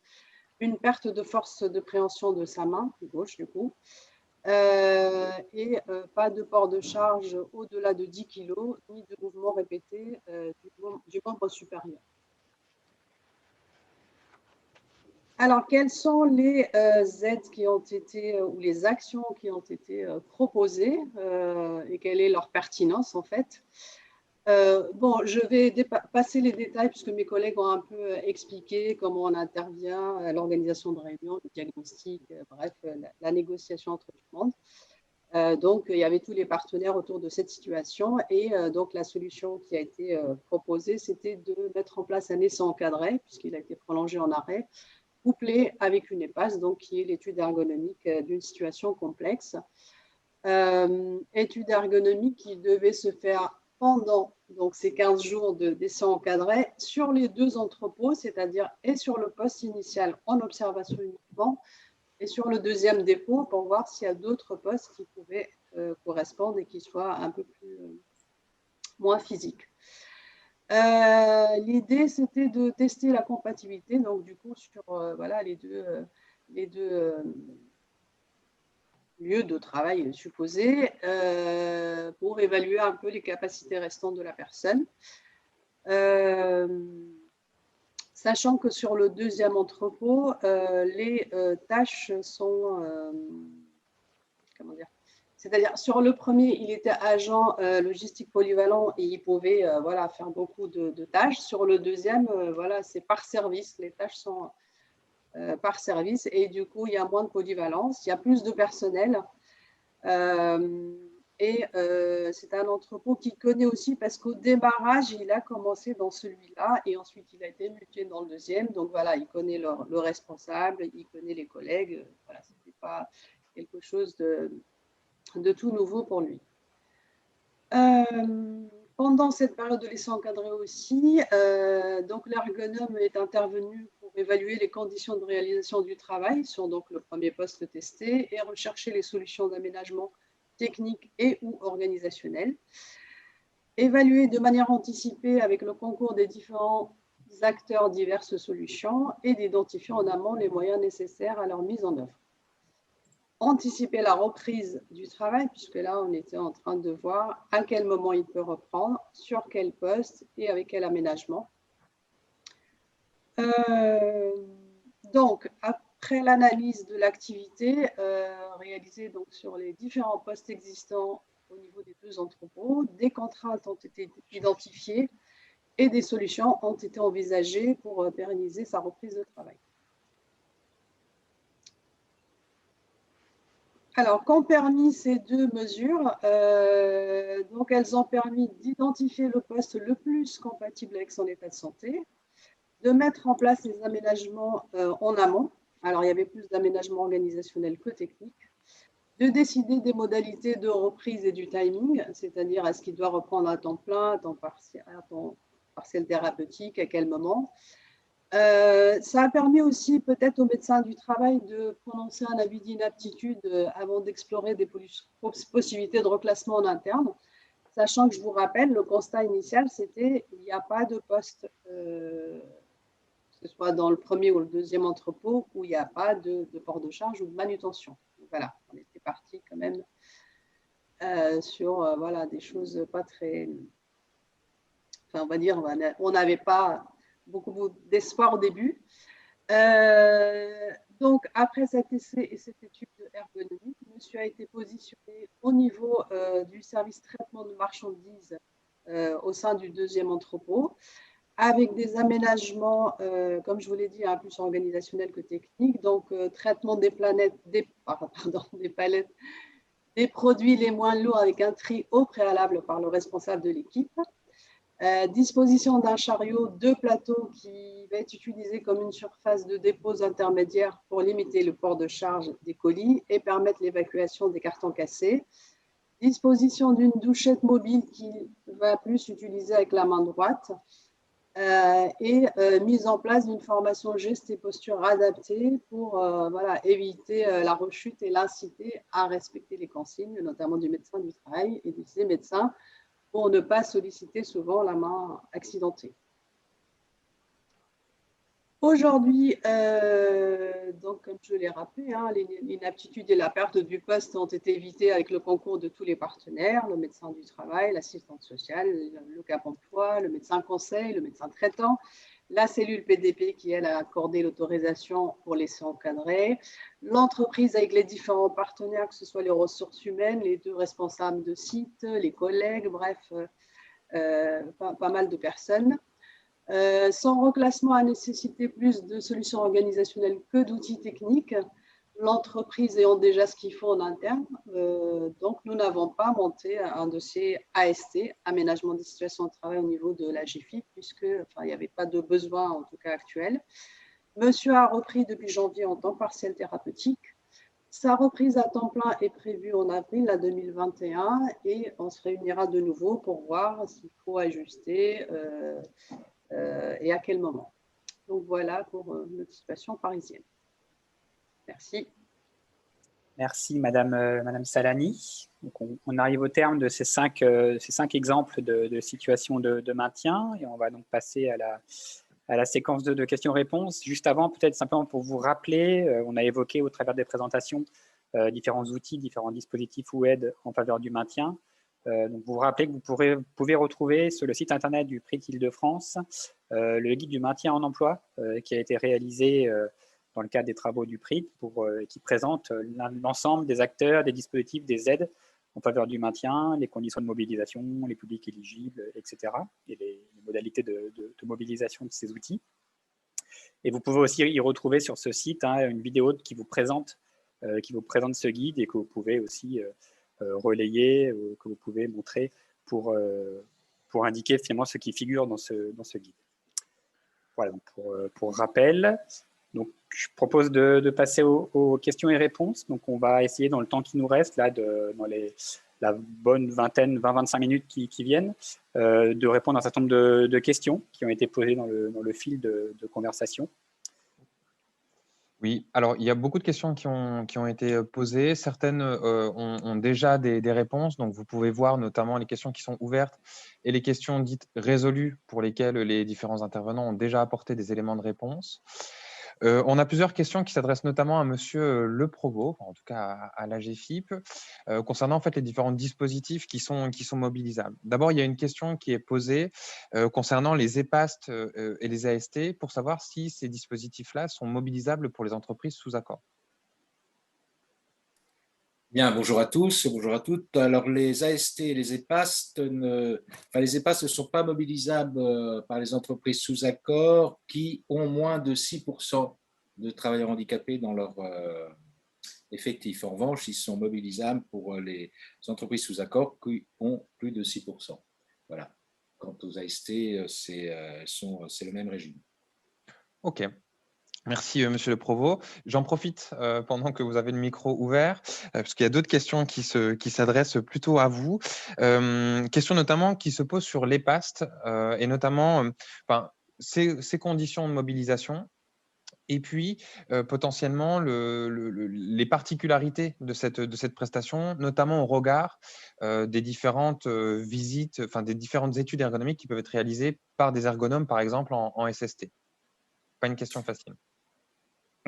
une perte de force de préhension de sa main gauche du coup, et pas de port de charge au-delà de 10 kg, ni de mouvement répété du membre supérieur. Alors, quelles sont les aides qui ont été, ou les actions qui ont été proposées et quelle est leur pertinence en fait? Bon, je vais passer les détails puisque mes collègues ont un peu expliqué comment on intervient, l'organisation de réunions, le diagnostic, bref, la négociation entre tout le monde. Donc, il y avait tous les partenaires autour de cette situation et donc la solution qui a été proposée, c'était de mettre en place un essai encadré puisqu'il a été prolongé en arrêt, couplé avec une EPAS, donc qui est l'étude ergonomique d'une situation complexe. Étude ergonomique qui devait se faire pendant donc, ces 15 jours d'essai encadré sur les 2 entrepôts, c'est-à-dire et sur le poste initial en observation uniquement et sur le 2e dépôt pour voir s'il y a d'autres postes qui pouvaient correspondre et qui soient un peu moins physiques. L'idée, c'était de tester la compatibilité, donc du coup, sur voilà, les deux lieux de travail supposés pour évaluer un peu les capacités restantes de la personne. Sachant que sur le 2e entrepôt, les tâches sont, comment dire, c'est-à-dire sur le premier, il était agent logistique polyvalent et il pouvait voilà, faire beaucoup de tâches. Sur le 2e, voilà, c'est par service, les tâches sont par service et du coup, il y a moins de polyvalence, il y a plus de personnel. Et c'est un entrepôt qu'il connaît aussi parce qu'au démarrage, il a commencé dans celui-là et ensuite il a été muté dans le 2e. Donc voilà, il connaît le responsable, il connaît les collègues. Voilà, ce n'était pas quelque chose de tout nouveau pour lui. Pendant cette période de l'essai encadré aussi, donc l'ergonome est intervenu pour évaluer les conditions de réalisation du travail sur donc, le premier poste testé et rechercher les solutions d'aménagement technique et ou organisationnel. Évaluer de manière anticipée avec le concours des différents acteurs diverses solutions et d'identifier en amont les moyens nécessaires à leur mise en œuvre. Anticiper la reprise du travail, puisque là, on était en train de voir à quel moment il peut reprendre, sur quel poste et avec quel aménagement. Donc, après l'analyse de l'activité réalisée donc, sur les différents postes existants au niveau des 2 entrepôts, des contraintes ont été identifiées et des solutions ont été envisagées pour pérenniser sa reprise de travail. Alors, qu'ont permis ces 2 mesures? Donc, elles ont permis d'identifier le poste le plus compatible avec son état de santé, de mettre en place les aménagements en amont. Alors, il y avait plus d'aménagements organisationnels que techniques, de décider des modalités de reprise et du timing, c'est-à-dire est-ce qu'il doit reprendre à temps plein, à temps partiel thérapeutique, à quel moment. Ça a permis aussi peut-être aux médecins du travail de prononcer un avis d'inaptitude avant d'explorer des possibilités de reclassement en interne, sachant que je vous rappelle, le constat initial, c'était qu'il n'y a pas de poste, que ce soit dans le premier ou le deuxième entrepôt, où il n'y a pas de port de charge ou de manutention. Donc, voilà, on était parti quand même sur voilà, des choses pas très… Enfin, on va dire, on n'avait pas beaucoup d'espoir au début. Donc, après cet essai et cette étude ergonomique, monsieur a été positionné au niveau du service traitement de marchandises au sein du 2e entrepôt, avec des aménagements, comme je vous l'ai dit, plus organisationnels que techniques. Donc, traitement des palettes, des produits les moins lourds avec un tri au préalable par le responsable de l'équipe. Disposition d'un chariot 2 plateaux qui va être utilisé comme une surface de dépose intermédiaire pour limiter le port de charge des colis et permettre l'évacuation des cartons cassés. Disposition d'une douchette mobile qui va plus utiliser avec la main droite et mise en place d'une formation geste et posture adaptée pour voilà, éviter la rechute et l'inciter à respecter les consignes, notamment du médecin du travail et de ses médecins, pour ne pas solliciter souvent la main accidentée. Aujourd'hui, donc comme je l'ai rappelé, l'inaptitude et la perte du poste ont été évitées avec le concours de tous les partenaires, le médecin du travail, l'assistante sociale, le Cap emploi, le médecin conseil, le médecin traitant, la cellule PDP qui, elle, a accordé l'autorisation pour laisser encadrer, l'entreprise avec les différents partenaires, que ce soit les ressources humaines, les 2 responsables de site, les collègues, bref, pas mal de personnes. Son reclassement a nécessité plus de solutions organisationnelles que d'outils techniques, l'entreprise ayant déjà ce qu'il faut en interne. Donc, nous n'avons pas monté un dossier AST, aménagement des situations de travail au niveau de la GFIP, puisqu'il n'y avait pas de besoin, en tout cas actuel. Monsieur a repris depuis janvier en temps partiel thérapeutique. Sa reprise à temps plein est prévue en avril 2021 et on se réunira de nouveau pour voir s'il faut ajuster et à quel moment. Donc voilà pour notre situation parisienne. Merci. Merci Madame Salani. Donc on arrive au terme de ces 5 exemples de situations de maintien et on va donc passer à la séquence de questions-réponses. Juste avant, peut-être simplement pour vous rappeler, on a évoqué au travers des présentations différents outils, différents dispositifs ou aides en faveur du maintien. Donc vous vous rappelez que vous pouvez retrouver sur le site internet du PRIT Île-de-France le guide du maintien en emploi qui a été réalisé dans le cadre des travaux du PRIT qui présente l'ensemble des acteurs, des dispositifs, des aides en faveur du maintien, les conditions de mobilisation, les publics éligibles, etc. et les modalités de mobilisation de ces outils. Et vous pouvez aussi y retrouver sur ce site une vidéo qui vous présente ce guide et que vous pouvez aussi relayer, que vous pouvez montrer pour indiquer finalement ce qui figure dans ce guide. Voilà, donc pour rappel. Donc, je propose de passer aux questions et réponses. Donc, on va essayer dans le temps qui nous reste, là, dans la bonne 20-25 minutes qui viennent, de répondre à un certain nombre de questions qui ont été posées dans le fil de conversation. Oui, alors il y a beaucoup de questions qui ont été posées. Certaines ont déjà des réponses, donc vous pouvez voir notamment les questions qui sont ouvertes et les questions dites résolues pour lesquelles les différents intervenants ont déjà apporté des éléments de réponse. On a plusieurs questions qui s'adressent notamment à Monsieur Le Provost, en tout cas à l'AGFIP, concernant en fait les différents dispositifs qui sont mobilisables. D'abord, il y a une question qui est posée concernant les EPAST et les AST pour savoir si ces dispositifs-là sont mobilisables pour les entreprises sous accord. Bien, bonjour à tous, bonjour à toutes. Alors, les AST et les EPAST les EPAST ne sont pas mobilisables par les entreprises sous accord qui ont moins de 6% de travailleurs handicapés dans leur effectif. En revanche, ils sont mobilisables pour les entreprises sous accord qui ont plus de 6%. Voilà. Quant aux AST, c'est le même régime. OK. Merci, Monsieur le Provost. J'en profite pendant que vous avez le micro ouvert, parce qu'il y a d'autres questions qui s'adressent plutôt à vous. Questions notamment qui se posent sur l'EPAST et notamment ces conditions de mobilisation et puis potentiellement les particularités de cette prestation, notamment au regard des différentes visites, des différentes études ergonomiques qui peuvent être réalisées par des ergonomes, par exemple en SST. Pas une question facile.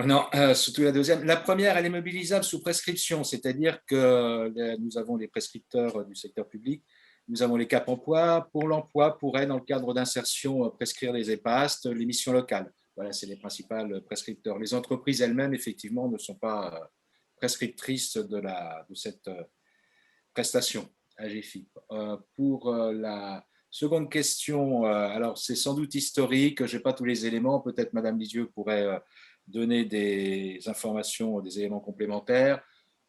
Non, surtout la deuxième. La première, elle est mobilisable sous prescription, c'est-à-dire que nous avons les prescripteurs du secteur public, nous avons les Cap Emploi. Pour l'emploi, pourrait, dans le cadre d'insertion, prescrire les EPAST, les missions locales. Voilà, c'est les principales prescripteurs. Les entreprises elles-mêmes, effectivement, ne sont pas prescriptrices de cette prestation AGFIP. Pour la seconde question, alors c'est sans doute historique, je n'ai pas tous les éléments, peut-être Madame Lisieux pourrait donner des informations, des éléments complémentaires.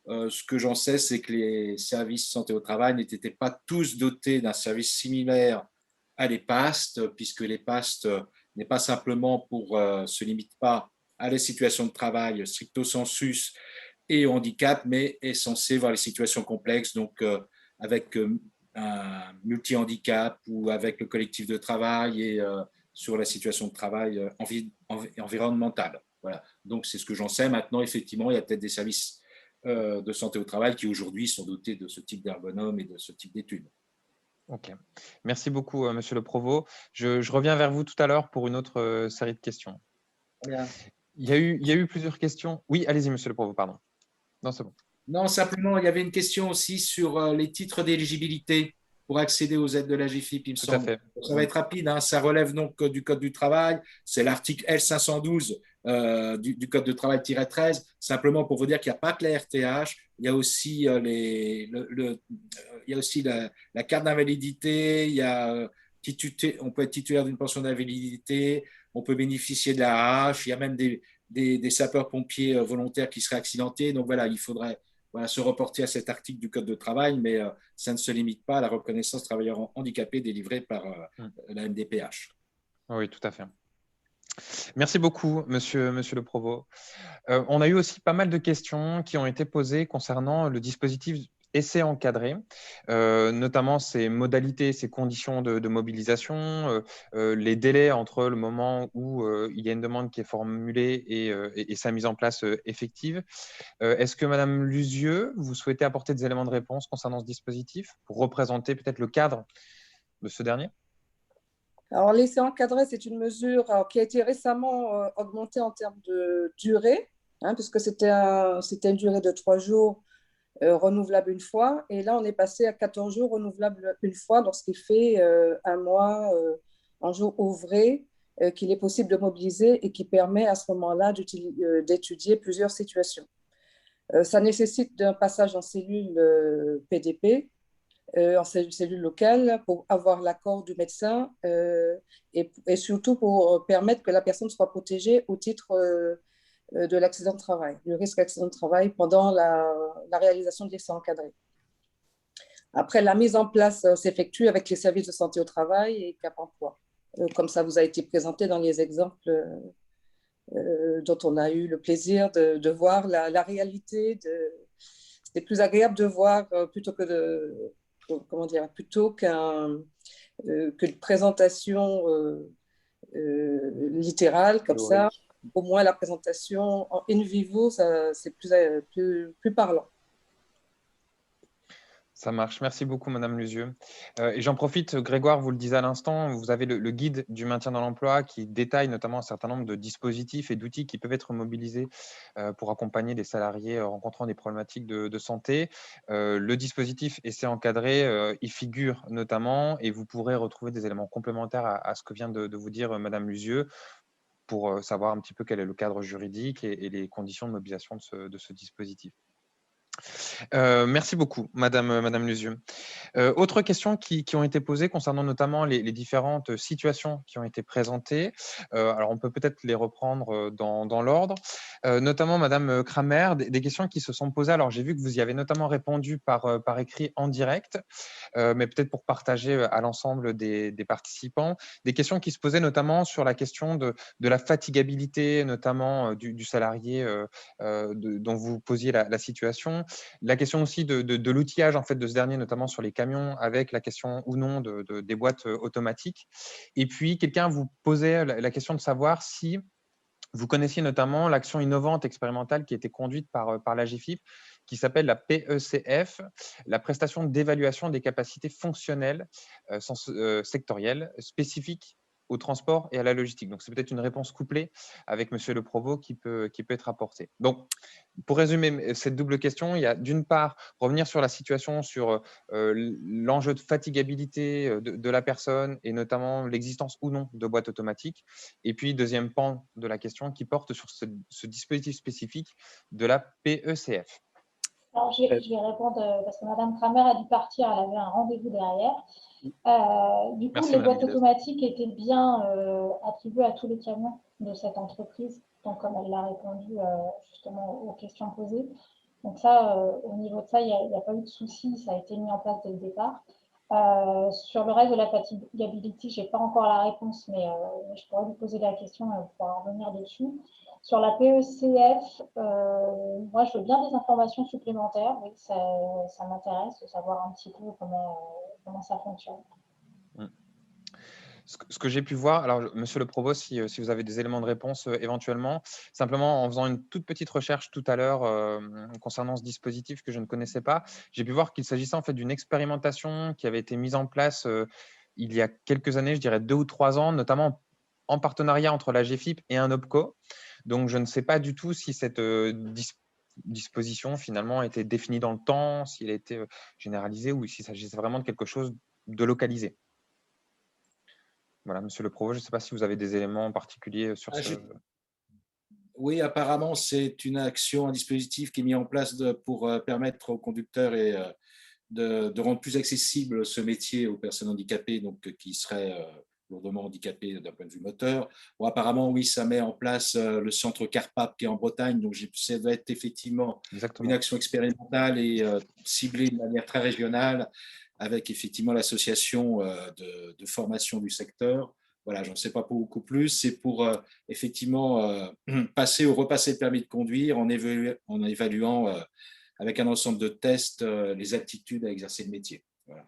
Ce que j'en sais, c'est que les services santé au travail n'étaient pas tous dotés d'un service similaire à l'EPAST, puisque l'EPAST n'est pas simplement se limite pas à les situations de travail stricto sensus et au handicap, mais est censé voir les situations complexes, donc avec un multi-handicap ou avec le collectif de travail et sur la situation de travail environnementale. Voilà. Donc, c'est ce que j'en sais. Maintenant, effectivement, il y a peut-être des services de santé au travail qui aujourd'hui sont dotés de ce type d'ergonomes et de ce type d'études. OK. Merci beaucoup, Monsieur le Provost. Je reviens vers vous tout à l'heure pour une autre série de questions. Bien. Il y a eu plusieurs questions. Oui, allez-y, Monsieur le Provost, pardon. Non, c'est bon. Non, simplement, il y avait une question aussi sur les titres d'éligibilité pour accéder aux aides de l'AGFIP, il me semble. Tout à fait. Ça va être rapide, hein. Ça relève donc du Code du travail. C'est l'article L512 du Code de travail-13. Simplement pour vous dire qu'il n'y a pas que la RTH, il y a aussi, la carte d'invalidité, on peut être titulaire d'une pension d'invalidité, on peut bénéficier de la AH, il y a même des sapeurs-pompiers volontaires qui seraient accidentés. Donc voilà, il faudrait se reporter à cet article du Code de travail, mais ça ne se limite pas à la reconnaissance travailleurs handicapés délivrée par la MDPH. Oui, tout à fait. Merci beaucoup, monsieur le Provost. On a eu aussi pas mal de questions qui ont été posées concernant le dispositif essai encadré, notamment ses modalités, ses conditions de mobilisation, les délais entre le moment où il y a une demande qui est formulée et sa mise en place effective. Est-ce que Madame Lusieux, vous souhaitez apporter des éléments de réponse concernant ce dispositif pour représenter peut-être le cadre de ce dernier? Alors, l'essai encadré, c'est une mesure qui a été récemment augmentée en termes de durée, puisque c'était une durée de 3 jours renouvelable une fois. Et là, on est passé à 14 jours renouvelables une fois, donc ce qui fait un mois en jours ouvrés qu'il est possible de mobiliser et qui permet à ce moment-là d'étudier plusieurs situations. Ça nécessite un passage en cellule PDP, en cellule locale, pour avoir l'accord du médecin et surtout pour permettre que la personne soit protégée au titre de l'accident de travail, du risque d'accident de travail pendant la réalisation de l'essai encadré. Après, la mise en place s'effectue avec les services de santé au travail et Cap Emploi, comme ça vous a été présenté dans les exemples dont on a eu le plaisir de voir la réalité. C'était plus agréable de voir plutôt qu'une présentation littérale comme ça. Au moins, la présentation en in vivo, c'est plus parlant. Ça marche. Merci beaucoup, Madame Luzieux. Et j'en profite, Grégoire, vous le disiez à l'instant, vous avez le guide du maintien dans l'emploi qui détaille notamment un certain nombre de dispositifs et d'outils qui peuvent être mobilisés pour accompagner les salariés rencontrant des problématiques de santé. Le dispositif essai encadré, il figure notamment, et vous pourrez retrouver des éléments complémentaires à ce que vient de vous dire Madame Luzieux pour savoir un petit peu quel est le cadre juridique et les conditions de mobilisation de ce dispositif. Merci beaucoup, Madame Luzieux. Autres questions qui ont été posées concernant notamment les différentes situations qui ont été présentées. Alors, on peut peut-être les reprendre dans l'ordre. Notamment, Madame Kramer, des questions qui se sont posées. Alors, j'ai vu que vous y avez notamment répondu par écrit en direct, mais peut-être pour partager à l'ensemble des participants. Des questions qui se posaient notamment sur la question de la fatigabilité, notamment du salarié dont vous posiez la situation. La question aussi de l'outillage en fait, de ce dernier, notamment sur les camions, avec la question ou non des boîtes automatiques. Et puis, quelqu'un vous posait la question de savoir si vous connaissiez notamment l'action innovante expérimentale qui a été conduite par l'AGFIP, qui s'appelle la PECF, la prestation d'évaluation des capacités fonctionnelles sectorielles spécifiques au transport et à la logistique. Donc, c'est peut-être une réponse couplée avec Monsieur le Provost qui peut être apportée. Donc, pour résumer cette double question, il y a d'une part revenir sur la situation, sur l'enjeu de fatigabilité de la personne et notamment l'existence ou non de boîtes automatiques. Et puis, deuxième pan de la question qui porte sur ce dispositif spécifique de la PECF. Alors, je vais répondre parce que Madame Kramer a dû partir, elle avait un rendez-vous derrière. Du coup, Merci, les Madame boîtes Guidez. automatiques étaient bien attribuées à tous les camions de cette entreprise, donc comme elle l'a répondu justement aux questions posées. Donc ça, au niveau de ça, il n'y a pas eu de souci, ça a été mis en place dès le départ. Sur le reste de la fatigabilité, je n'ai pas encore la réponse, mais je pourrais lui poser la question et on pourra revenir dessus. Sur la PECF, moi, je veux bien des informations supplémentaires. Oui, ça m'intéresse de savoir un petit peu comment ça fonctionne. Ce que j'ai pu voir, alors Monsieur le Provost, si vous avez des éléments de réponse éventuellement, simplement en faisant une toute petite recherche tout à l'heure concernant ce dispositif que je ne connaissais pas, j'ai pu voir qu'il s'agissait en fait d'une expérimentation qui avait été mise en place il y a quelques années, je dirais 2 ou 3 ans, notamment en partenariat entre la GFIP et un OPCO. Donc, je ne sais pas du tout si cette disposition finalement a été définie dans le temps, si elle a été généralisée ou s'il s'agissait vraiment de quelque chose de localisé. Voilà, Monsieur le Provost, je ne sais pas si vous avez des éléments particuliers sur ce… Oui, apparemment, c'est une action, un dispositif qui est mis en place pour permettre aux conducteurs de rendre plus accessible ce métier aux personnes handicapées, donc qui seraient lourdement handicapées d'un point de vue moteur. Bon, apparemment, oui, ça met en place le centre Carpap qui est en Bretagne, donc ça va être effectivement une action expérimentale et ciblée de manière très régionale, avec effectivement l'association de formation du secteur. Voilà, j'en sais pas beaucoup plus. C'est pour effectivement repasser le permis de conduire en évaluant avec un ensemble de tests les aptitudes à exercer le métier. Voilà.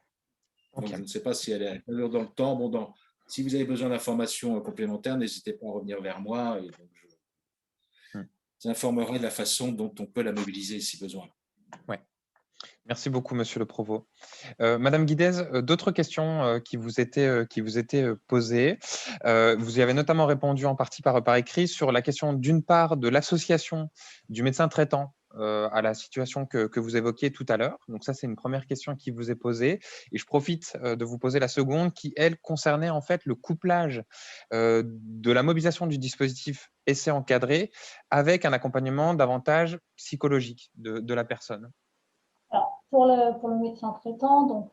Donc, je ne sais pas si elle est dans le temps. Bon, si vous avez besoin d'informations complémentaires, n'hésitez pas à revenir vers moi et donc je vous informerai de la façon dont on peut la mobiliser si besoin. Ouais. Merci beaucoup, Monsieur le Provost. Madame Guidez, d'autres questions qui vous étaient posées. Vous y avez notamment répondu en partie par écrit sur la question d'une part de l'association du médecin traitant à la situation que vous évoquiez tout à l'heure. Donc ça, c'est une première question qui vous est posée. Et je profite de vous poser la seconde qui, elle, concernait en fait le couplage de la mobilisation du dispositif essai encadré avec un accompagnement davantage psychologique de la personne. Alors, pour le médecin traitant, donc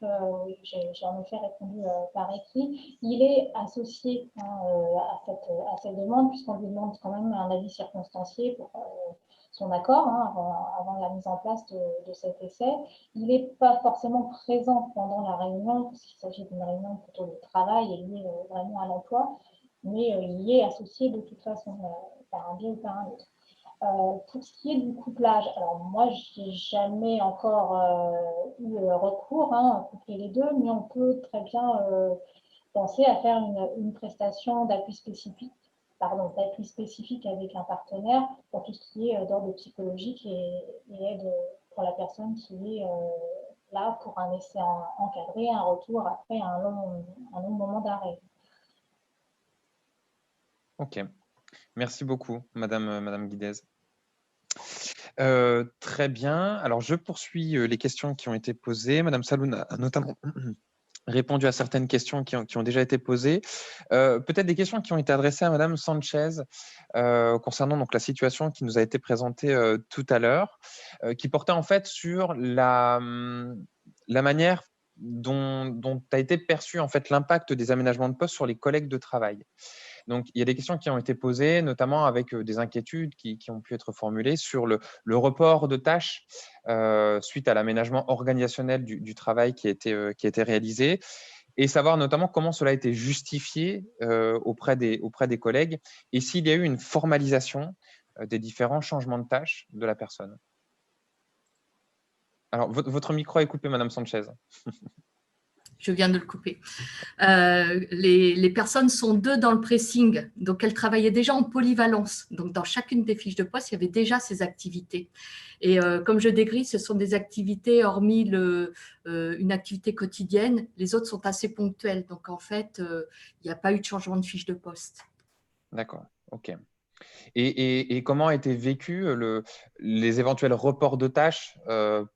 j'ai en effet répondu par écrit, il est associé à cette demande puisqu'on lui demande quand même un avis circonstancié pour son accord avant la mise en place de cet essai. Il n'est pas forcément présent pendant la réunion parce qu'il s'agit d'une réunion plutôt de travail et liée vraiment à l'emploi, mais il y est associé de toute façon par un biais ou par un autre. Pour ce qui est du couplage, alors moi, je n'ai jamais encore eu recours à coupler les deux, mais on peut très bien penser à faire une prestation d'appui spécifique avec un partenaire pour tout ce qui est d'ordre psychologique et aide pour la personne qui est là pour un essai encadré, un retour après un long moment d'arrêt. Ok, merci beaucoup, Madame Guidez. Très bien. Alors, je poursuis les questions qui ont été posées. Madame Saloun a notamment répondu à certaines questions qui ont déjà été posées. Peut-être des questions qui ont été adressées à Madame Sanchez concernant donc la situation qui nous a été présentée tout à l'heure, qui portait en fait sur la manière dont a été perçu en fait l'impact des aménagements de poste sur les collègues de travail. Donc, il y a des questions qui ont été posées, notamment avec des inquiétudes qui ont pu être formulées sur le report de tâches suite à l'aménagement organisationnel du travail qui a été réalisé, et savoir notamment comment cela a été justifié auprès des collègues et s'il y a eu une formalisation des différents changements de tâches de la personne. Alors, votre micro est coupé, Madame Sanchez. Je viens de le couper. Les personnes sont 2 dans le pressing, donc elles travaillaient déjà en polyvalence. Donc, dans chacune des fiches de poste, il y avait déjà ces activités. Et comme je décris, ce sont des activités, hormis une activité quotidienne, les autres sont assez ponctuelles. Donc, en fait, il n'y a pas eu de changement de fiche de poste. D'accord, ok. Et comment a été vécu les éventuels reports de tâches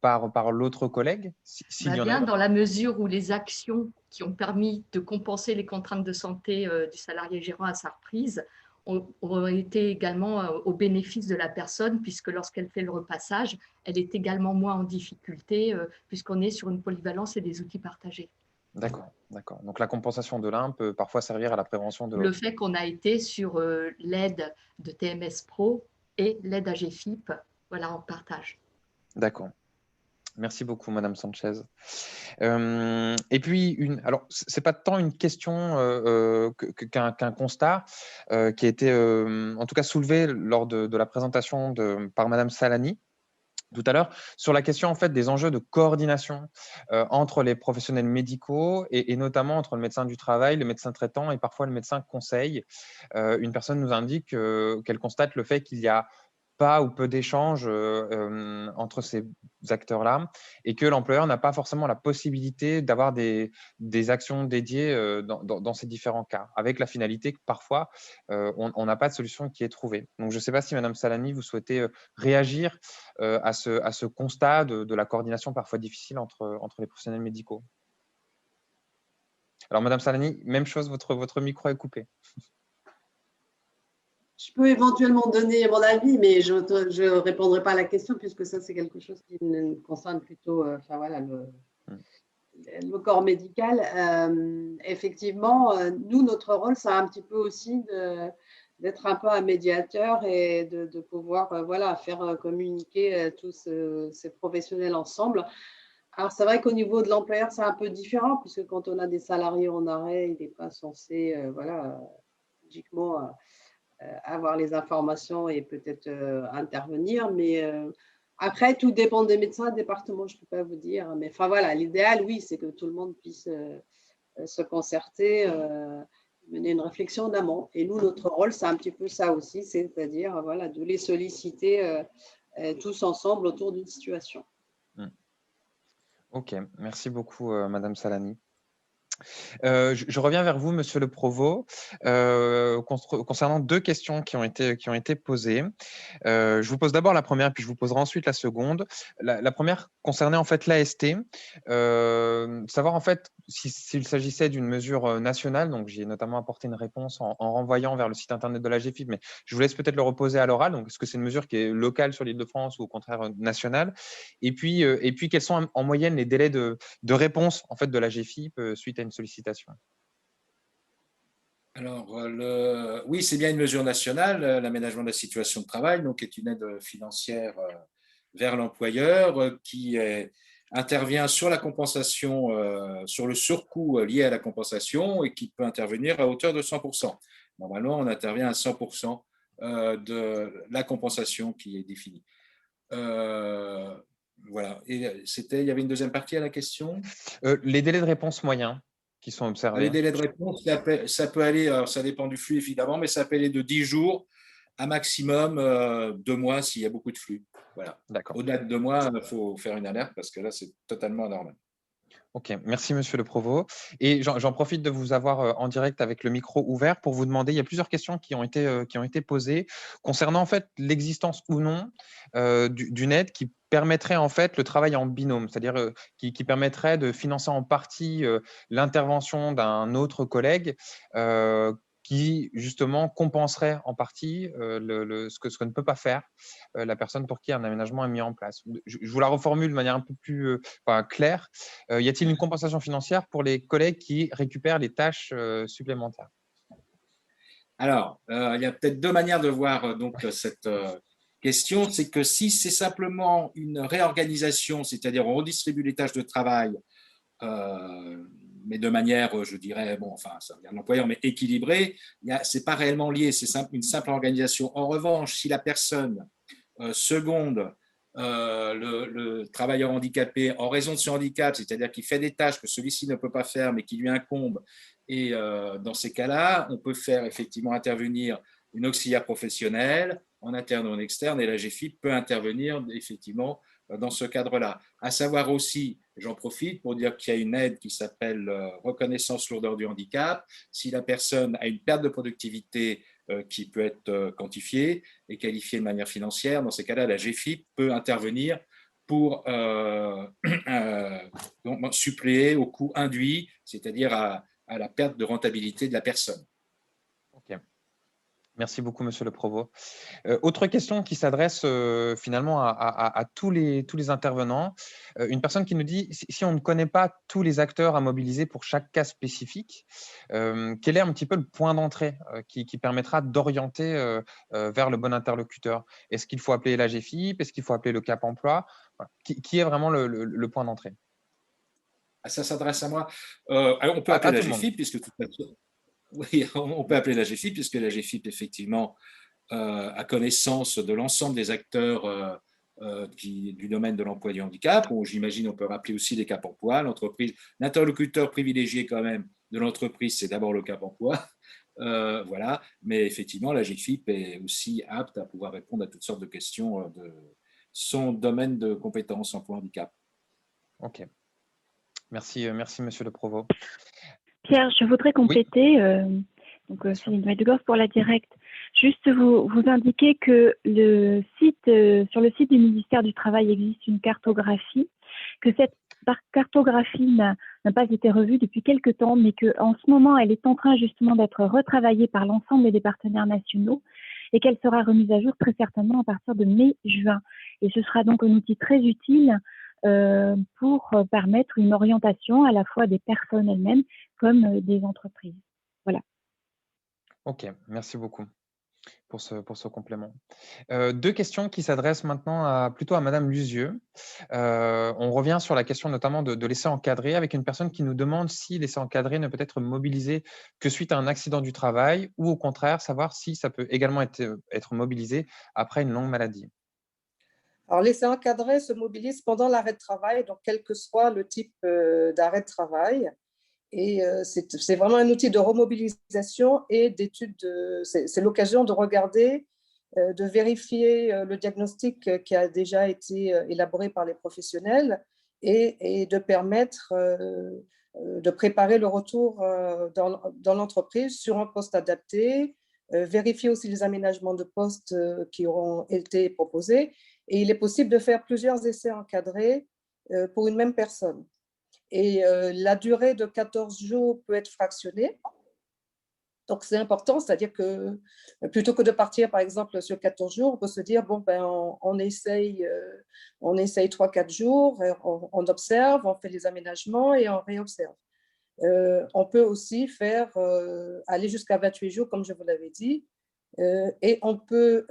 par l'autre collègue, s'il y en a Bien, eu? dans la mesure où les actions qui ont permis de compenser les contraintes de santé du salarié gérant à sa reprise ont été également au bénéfice de la personne, puisque lorsqu'elle fait le repassage, elle est également moins en difficulté, puisqu'on est sur une polyvalence et des outils partagés. D'accord, d'accord. Donc la compensation de l'un peut parfois servir à la prévention de Le l'autre. fait qu'on a été sur l'aide de TMS Pro et l'aide AGFIP, voilà, en partage. D'accord. Merci beaucoup, Madame Sanchez. Et puis, alors, ce n'est pas tant une question qu'un constat qui a été, en tout cas, soulevé lors de la présentation par Madame Salani tout à l'heure, sur la question en fait des enjeux de coordination entre les professionnels médicaux et notamment entre le médecin du travail, le médecin traitant et parfois le médecin conseil. Une personne nous indique qu'elle constate le fait qu'il y a pas ou peu d'échanges entre ces acteurs-là et que l'employeur n'a pas forcément la possibilité d'avoir des actions dédiées dans ces différents cas, avec la finalité que parfois, on n'a pas de solution qui est trouvée. Donc, je ne sais pas si Madame Salani, vous souhaitez réagir à ce constat de la coordination parfois difficile entre les professionnels médicaux. Alors, Madame Salani, même chose, votre micro est coupé. Je peux éventuellement donner mon avis, mais je ne répondrai pas à la question puisque ça, c'est quelque chose qui me concerne plutôt le corps médical. Effectivement, nous, notre rôle, c'est un petit peu aussi d'être un peu un médiateur et de pouvoir faire communiquer tous ces professionnels ensemble. Alors, c'est vrai qu'au niveau de l'employeur, c'est un peu différent puisque quand on a des salariés en arrêt, il n'est pas censé, logiquement, avoir les informations et peut-être intervenir. Mais après, tout dépend des médecins, départements, je ne peux pas vous dire. Mais enfin, voilà, l'idéal, oui, c'est que tout le monde puisse se concerter, mener une réflexion en amont. Et nous, notre rôle, c'est un petit peu ça aussi, c'est-à-dire de les solliciter tous ensemble autour d'une situation. Ok, merci beaucoup, Madame Salani. Je reviens vers vous, Monsieur le Provost, concernant 2 questions qui ont été posées. Je vous pose d'abord la première, puis je vous poserai ensuite la seconde. La première concernait en fait l'AST, savoir en fait s'il s'agissait d'une mesure nationale. Donc, j'y ai notamment apporté une réponse en renvoyant vers le site internet de l'AGFIP, mais je vous laisse peut-être le reposer à l'oral. Donc, est-ce que c'est une mesure qui est locale sur l'Île-de-France ou au contraire nationale? Et puis, quels sont en moyenne les délais de réponse en fait de l'AGFIP suite à une sollicitation? Alors, oui, c'est bien une mesure nationale, l'aménagement de la situation de travail, donc est une aide financière vers l'employeur qui intervient sur la compensation, sur le surcoût lié à la compensation et qui peut intervenir à hauteur de 100%. Normalement, on intervient à 100% de la compensation qui est définie. Voilà. Et il y avait une deuxième partie à la question. Les délais de réponse moyens qui sont observés. Les délais de réponse, ça peut aller, alors ça dépend du flux évidemment, mais ça peut aller de 10 jours à maximum 2 mois s'il y a beaucoup de flux. Voilà. Voilà. D'accord. Au-delà de 2 mois, il faut faire une alerte parce que là, c'est totalement anormal. Ok, merci Monsieur le Provost. Et j'en profite de vous avoir en direct avec le micro ouvert pour vous demander, il y a plusieurs questions qui ont été posées concernant en fait l'existence ou non d'une aide qui permettrait en fait le travail en binôme, c'est-à-dire qui permettrait de financer en partie l'intervention d'un autre collègue qui justement compenserait en partie ce que ne peut pas faire la personne pour qui un aménagement est mis en place. Je vous la reformule de manière un peu plus claire. Y a-t-il une compensation financière pour les collègues qui récupèrent les tâches supplémentaires? Alors, il y a peut-être 2 manières de voir donc cette question. C'est que si c'est simplement une réorganisation, c'est-à-dire on redistribue les tâches de travail, mais de manière, je dirais, bon, enfin, ça regarde l'employeur, mais équilibrée, ce n'est pas réellement lié, c'est une simple organisation. En revanche, si la personne seconde le travailleur handicapé en raison de son handicap, c'est-à-dire qu'il fait des tâches que celui-ci ne peut pas faire mais qui lui incombent, et dans ces cas-là, on peut faire effectivement intervenir une auxiliaire professionnelle en interne ou en externe, et la GFIP peut intervenir effectivement dans ce cadre-là. À savoir aussi, j'en profite pour dire qu'il y a une aide qui s'appelle reconnaissance lourdeur du handicap. Si la personne a une perte de productivité qui peut être quantifiée et qualifiée de manière financière, dans ces cas-là, la GFIP peut intervenir pour suppléer au coût induit, c'est-à-dire à la perte de rentabilité de la personne. Ok. Merci beaucoup, Monsieur le Provost. Autre question qui s'adresse finalement à tous les intervenants. Une personne qui nous dit, si on ne connaît pas tous les acteurs à mobiliser pour chaque cas spécifique, quel est un petit peu le point d'entrée qui permettra d'orienter vers le bon interlocuteur? Est-ce qu'il faut appeler la GFIP? Est-ce qu'il faut appeler le Cap Emploi? Qui est vraiment le point d'entrée? Ça s'adresse à moi. Alors on peut appeler la GFIP, puisque toute façon, oui, on peut appeler la GFIP, puisque la GFIP, effectivement, a connaissance de l'ensemble des acteurs du domaine de l'emploi et du handicap. Bon, j'imagine on peut rappeler aussi les Cap Emploi, l'entreprise. L'interlocuteur privilégié quand même de l'entreprise, c'est d'abord le Cap Emploi. Voilà. Mais effectivement, la GFIP est aussi apte à pouvoir répondre à toutes sortes de questions de son domaine de compétences emploi-handicap. Ok. Merci, Monsieur le Provost. Pierre, je voudrais compléter, Céline Weidegorf pour la directe. Juste vous indiquer que sur le site du ministère du Travail existe une cartographie, que cette cartographie n'a pas été revue depuis quelque temps, mais qu'en ce moment, elle est en train justement d'être retravaillée par l'ensemble des partenaires nationaux et qu'elle sera remise à jour très certainement à partir de mai-juin. Et ce sera donc un outil très utile pour permettre une orientation à la fois des personnes elles-mêmes comme des entreprises. Voilà. Ok, merci beaucoup pour ce complément. 2 questions qui s'adressent maintenant plutôt à Madame Luzieux. On revient sur la question notamment de l'essai encadré, avec une personne qui nous demande si l'essai encadré ne peut être mobilisé que suite à un accident du travail, ou au contraire, savoir si ça peut également être mobilisé après une longue maladie. Alors, l'essai encadré se mobilise pendant l'arrêt de travail, donc quel que soit le type d'arrêt de travail. Et c'est vraiment un outil de remobilisation et d'étude. C'est l'occasion de regarder, de vérifier le diagnostic qui a déjà été élaboré par les professionnels et de permettre de préparer le retour dans l'entreprise sur un poste adapté, vérifier aussi les aménagements de poste qui auront été proposés. Et il est possible de faire plusieurs essais encadrés pour une même personne. Et la durée de 14 jours peut être fractionnée. Donc, c'est important, c'est-à-dire que plutôt que de partir, par exemple, sur 14 jours, on peut se dire, bon, ben, on essaye 3-4 jours, on observe, on fait les aménagements et on réobserve. On peut aussi aller jusqu'à 28 jours, comme je vous l'avais dit, et on peut,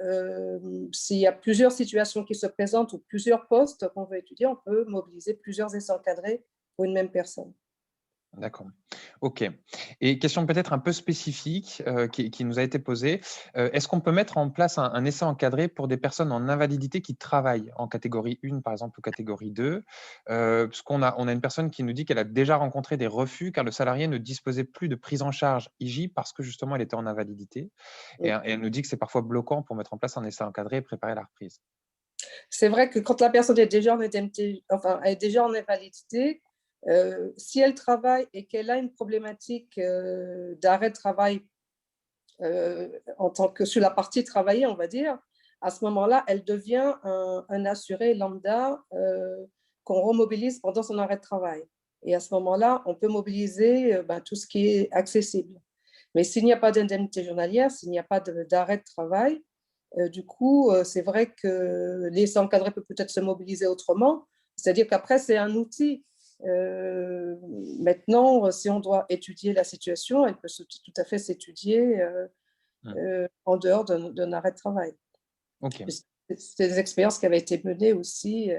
s'il y a plusieurs situations qui se présentent ou plusieurs postes qu'on veut étudier, on peut mobiliser plusieurs essais encadrés pour une même personne. D'accord. OK. Et question peut-être un peu spécifique qui nous a été posée. Est-ce qu'on peut mettre en place un essai encadré pour des personnes en invalidité qui travaillent en catégorie 1, par exemple, ou catégorie 2 parce qu'on a une personne qui nous dit qu'elle a déjà rencontré des refus car le salarié ne disposait plus de prise en charge IJ parce que justement, elle était en invalidité. Et elle nous dit que c'est parfois bloquant pour mettre en place un essai encadré et préparer la reprise. C'est vrai que quand la personne est déjà en indemnité, enfin, est déjà en invalidité, si elle travaille et qu'elle a une problématique d'arrêt de travail en tant que sur la partie travaillée, on va dire, à ce moment-là, elle devient un assuré lambda qu'on remobilise pendant son arrêt de travail. Et à ce moment-là, on peut mobiliser tout ce qui est accessible. Mais s'il n'y a pas d'indemnité journalière, s'il n'y a pas d'arrêt de travail, du coup, c'est vrai que les encadrés peuvent peut-être se mobiliser autrement. C'est-à-dire qu'après, c'est un outil. Maintenant, si on doit étudier la situation, elle peut tout à fait s'étudier en dehors d'un arrêt de travail. Ok. C'est des expériences qui avaient été menées aussi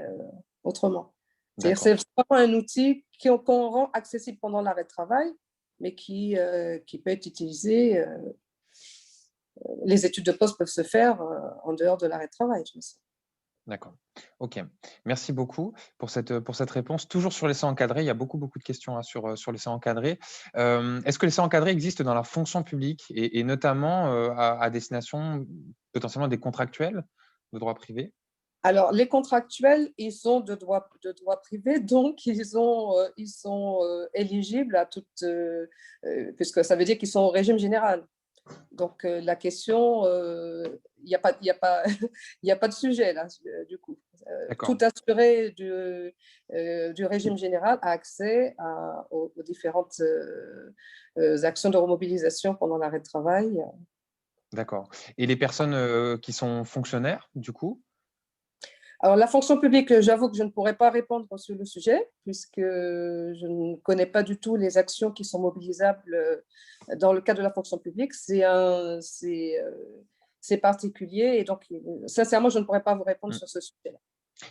autrement. C'est vraiment un outil qu'on rend accessible pendant l'arrêt de travail, mais qui peut être utilisé. Les études de poste peuvent se faire en dehors de l'arrêt de travail. D'accord. Ok. Merci beaucoup pour cette réponse. Toujours sur l'essai encadré, il y a beaucoup de questions hein, sur l'essai encadré. Est-ce que l'essai encadré existe dans la fonction publique et notamment à destination potentiellement des contractuels de droit privé? Alors, les contractuels, ils sont de droit privé, donc ils sont éligibles à toute, puisque ça veut dire qu'ils sont au régime général. Donc, la question, il n'y a pas de sujet là, du coup. Tout assuré du régime général a accès aux différentes actions de remobilisation pendant l'arrêt de travail. D'accord. Et les personnes qui sont fonctionnaires, du coup? Alors, la fonction publique, j'avoue que je ne pourrais pas répondre sur le sujet, puisque je ne connais pas du tout les actions qui sont mobilisables dans le cadre de la fonction publique. C'est particulier, et donc, sincèrement, je ne pourrais pas vous répondre sur ce sujet-là.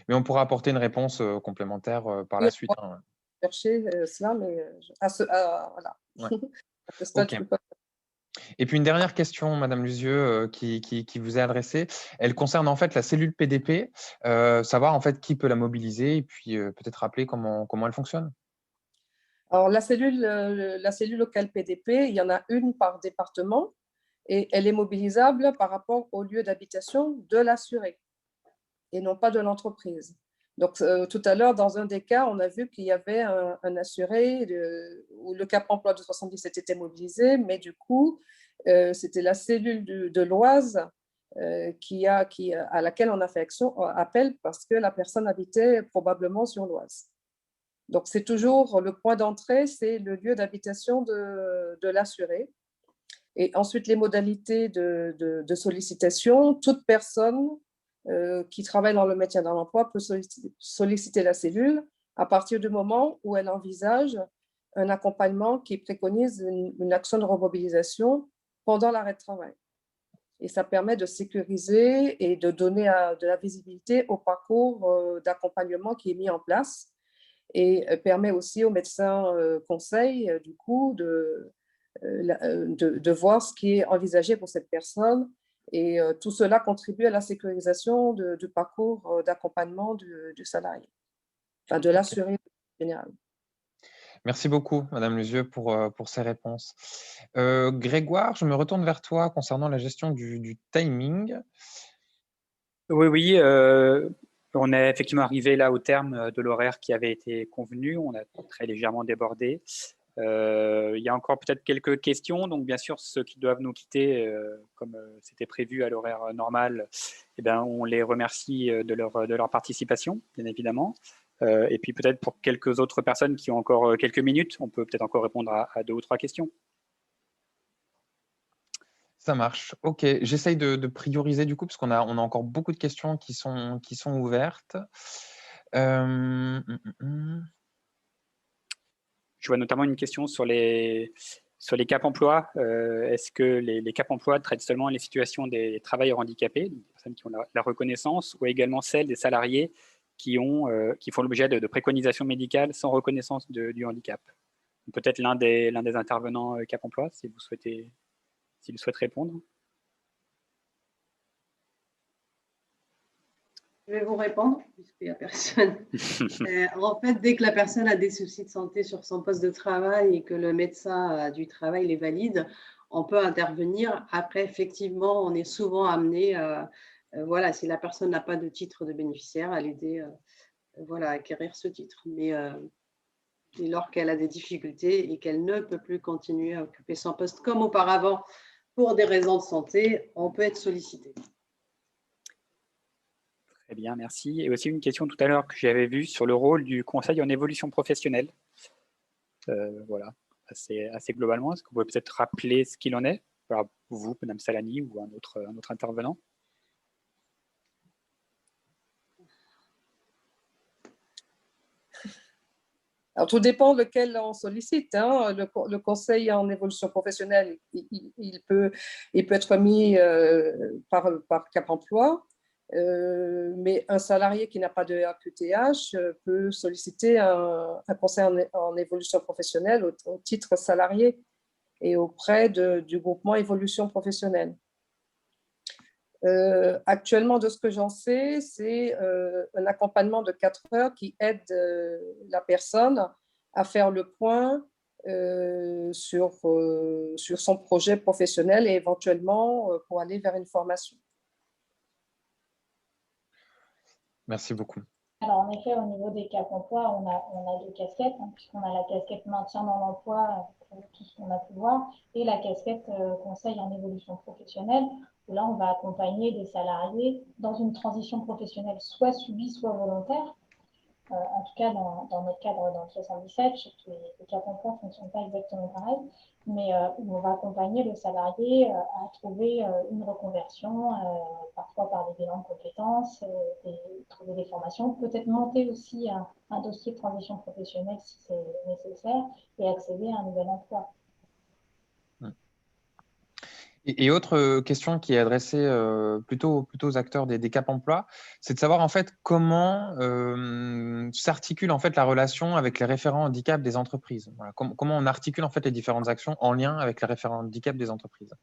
Mais on pourra apporter une réponse complémentaire par la suite. On va chercher cela, mais voilà. Ouais. À ce stade, Ok. je ne peux pas. Et puis une dernière question, Madame Luzieux, qui vous est adressée. Elle concerne en fait la cellule PDP, savoir en fait qui peut la mobiliser et puis peut-être rappeler comment elle fonctionne. Alors, la cellule locale PDP, il y en a une par département et elle est mobilisable par rapport au lieu d'habitation de l'assuré et non pas de l'entreprise. Donc, tout à l'heure, dans un des cas, on a vu qu'il y avait un assuré où le Cap emploi de 77 était mobilisé, mais du coup, c'était la cellule de l'Oise à laquelle on a fait appel parce que la personne habitait probablement sur l'Oise. Donc, c'est toujours le point d'entrée, c'est le lieu d'habitation de l'assuré. Et ensuite, les modalités de sollicitation. Toute personne qui travaille dans le maintien dans l'emploi peut solliciter la cellule à partir du moment où elle envisage un accompagnement qui préconise une action de remobilisation pendant l'arrêt de travail. Et ça permet de sécuriser et de donner de la visibilité au parcours d'accompagnement qui est mis en place et permet aussi aux médecins conseils, du coup, de voir ce qui est envisagé pour cette personne. Et tout cela contribue à la sécurisation du parcours d'accompagnement du salarié, enfin de l'assuré général. Merci beaucoup, Madame Luzieux, pour ces réponses. Grégoire, je me retourne vers toi concernant la gestion du timing. Oui, on est effectivement arrivé là au terme de l'horaire qui avait été convenu. On a très légèrement débordé. Il y a encore peut-être quelques questions. Donc, bien sûr, ceux qui doivent nous quitter, comme c'était prévu à l'horaire normal, eh bien, on les remercie de leur participation, bien évidemment. Et puis, peut-être pour quelques autres personnes qui ont encore quelques minutes, on peut peut-être encore répondre à 2 ou 3 questions. Ça marche. Ok, j'essaye de prioriser du coup, parce qu'on a encore beaucoup de questions qui sont ouvertes. Je vois notamment une question sur les Cap emploi. Est-ce que les Cap emploi traitent seulement les situations des travailleurs handicapés, des personnes qui ont la reconnaissance, ou également celles des salariés qui font l'objet de préconisations médicales sans reconnaissance du handicap? Peut-être l'un des intervenants Cap emploi, s'il souhaite répondre. Je vais vous répondre, puisqu'il n'y a personne. En fait, dès que la personne a des soucis de santé sur son poste de travail et que le médecin du travail les valide, on peut intervenir. Après, effectivement, on est souvent amené voilà, si la personne n'a pas de titre de bénéficiaire, à l'aider voilà, à acquérir ce titre. Mais dès lors qu'elle a des difficultés et qu'elle ne peut plus continuer à occuper son poste comme auparavant pour des raisons de santé, on peut être sollicité. Très bien, merci. Et aussi une question tout à l'heure que j'avais vue sur le rôle du conseil en évolution professionnelle. Voilà, assez globalement. Est-ce que vous pouvez peut-être rappeler ce qu'il en est? Alors, vous, Madame Salani, ou un autre intervenant? Alors, tout dépend lequel on sollicite. Hein. Le conseil en évolution professionnelle, il peut être mis par Cap Emploi, mais un salarié qui n'a pas de RQTH peut solliciter un conseil en évolution professionnelle au titre salarié et auprès du groupement évolution professionnelle. Actuellement, de ce que j'en sais, c'est un accompagnement de 4 heures qui aide la personne à faire le point sur son projet professionnel et éventuellement pour aller vers une formation. Merci beaucoup. Alors, en effet, au niveau des Cap Emploi, on a deux casquettes, hein, puisqu'on a la casquette maintien dans l'emploi, pour tout ce qu'on a pu voir, et la casquette conseil en évolution professionnelle, où là, on va accompagner des salariés dans une transition professionnelle, soit subie, soit volontaire. En tout cas, dans notre cadre, dans le 77, je sais que les Cap Emploi ne fonctionnent pas exactement pareil, mais où on va accompagner le salarié à trouver une reconversion, parfois par des bilans de compétences, trouver des formations, peut-être monter aussi un dossier de transition professionnelle si c'est nécessaire et accéder à un nouvel emploi. Et autre question qui est adressée plutôt aux acteurs des Cap Emploi, c'est de savoir en fait comment s'articule en fait la relation avec les référents handicap des entreprises. Voilà, comment on articule en fait les différentes actions en lien avec les référents handicap des entreprises.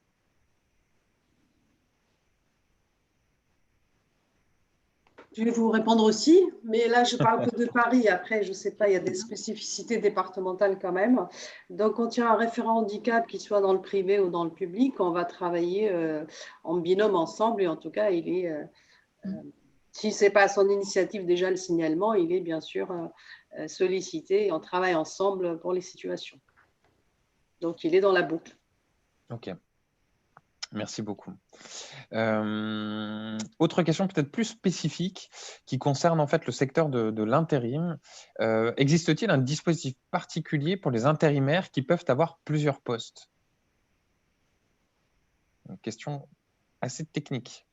Je vais vous répondre aussi, mais là, je parle que de Paris. Après, je ne sais pas, il y a des spécificités départementales quand même. Donc, quand il y a un référent handicap, qu'il soit dans le privé ou dans le public, on va travailler en binôme ensemble. Et en tout cas, il est, si ce n'est pas à son initiative déjà le signalement, il est bien sûr sollicité et on travaille ensemble pour les situations. Donc, il est dans la boucle. Ok. Merci beaucoup. Autre question peut-être plus spécifique qui concerne en fait le secteur de l'intérim. Existe-t-il un dispositif particulier pour les intérimaires qui peuvent avoir plusieurs postes? Une question assez technique.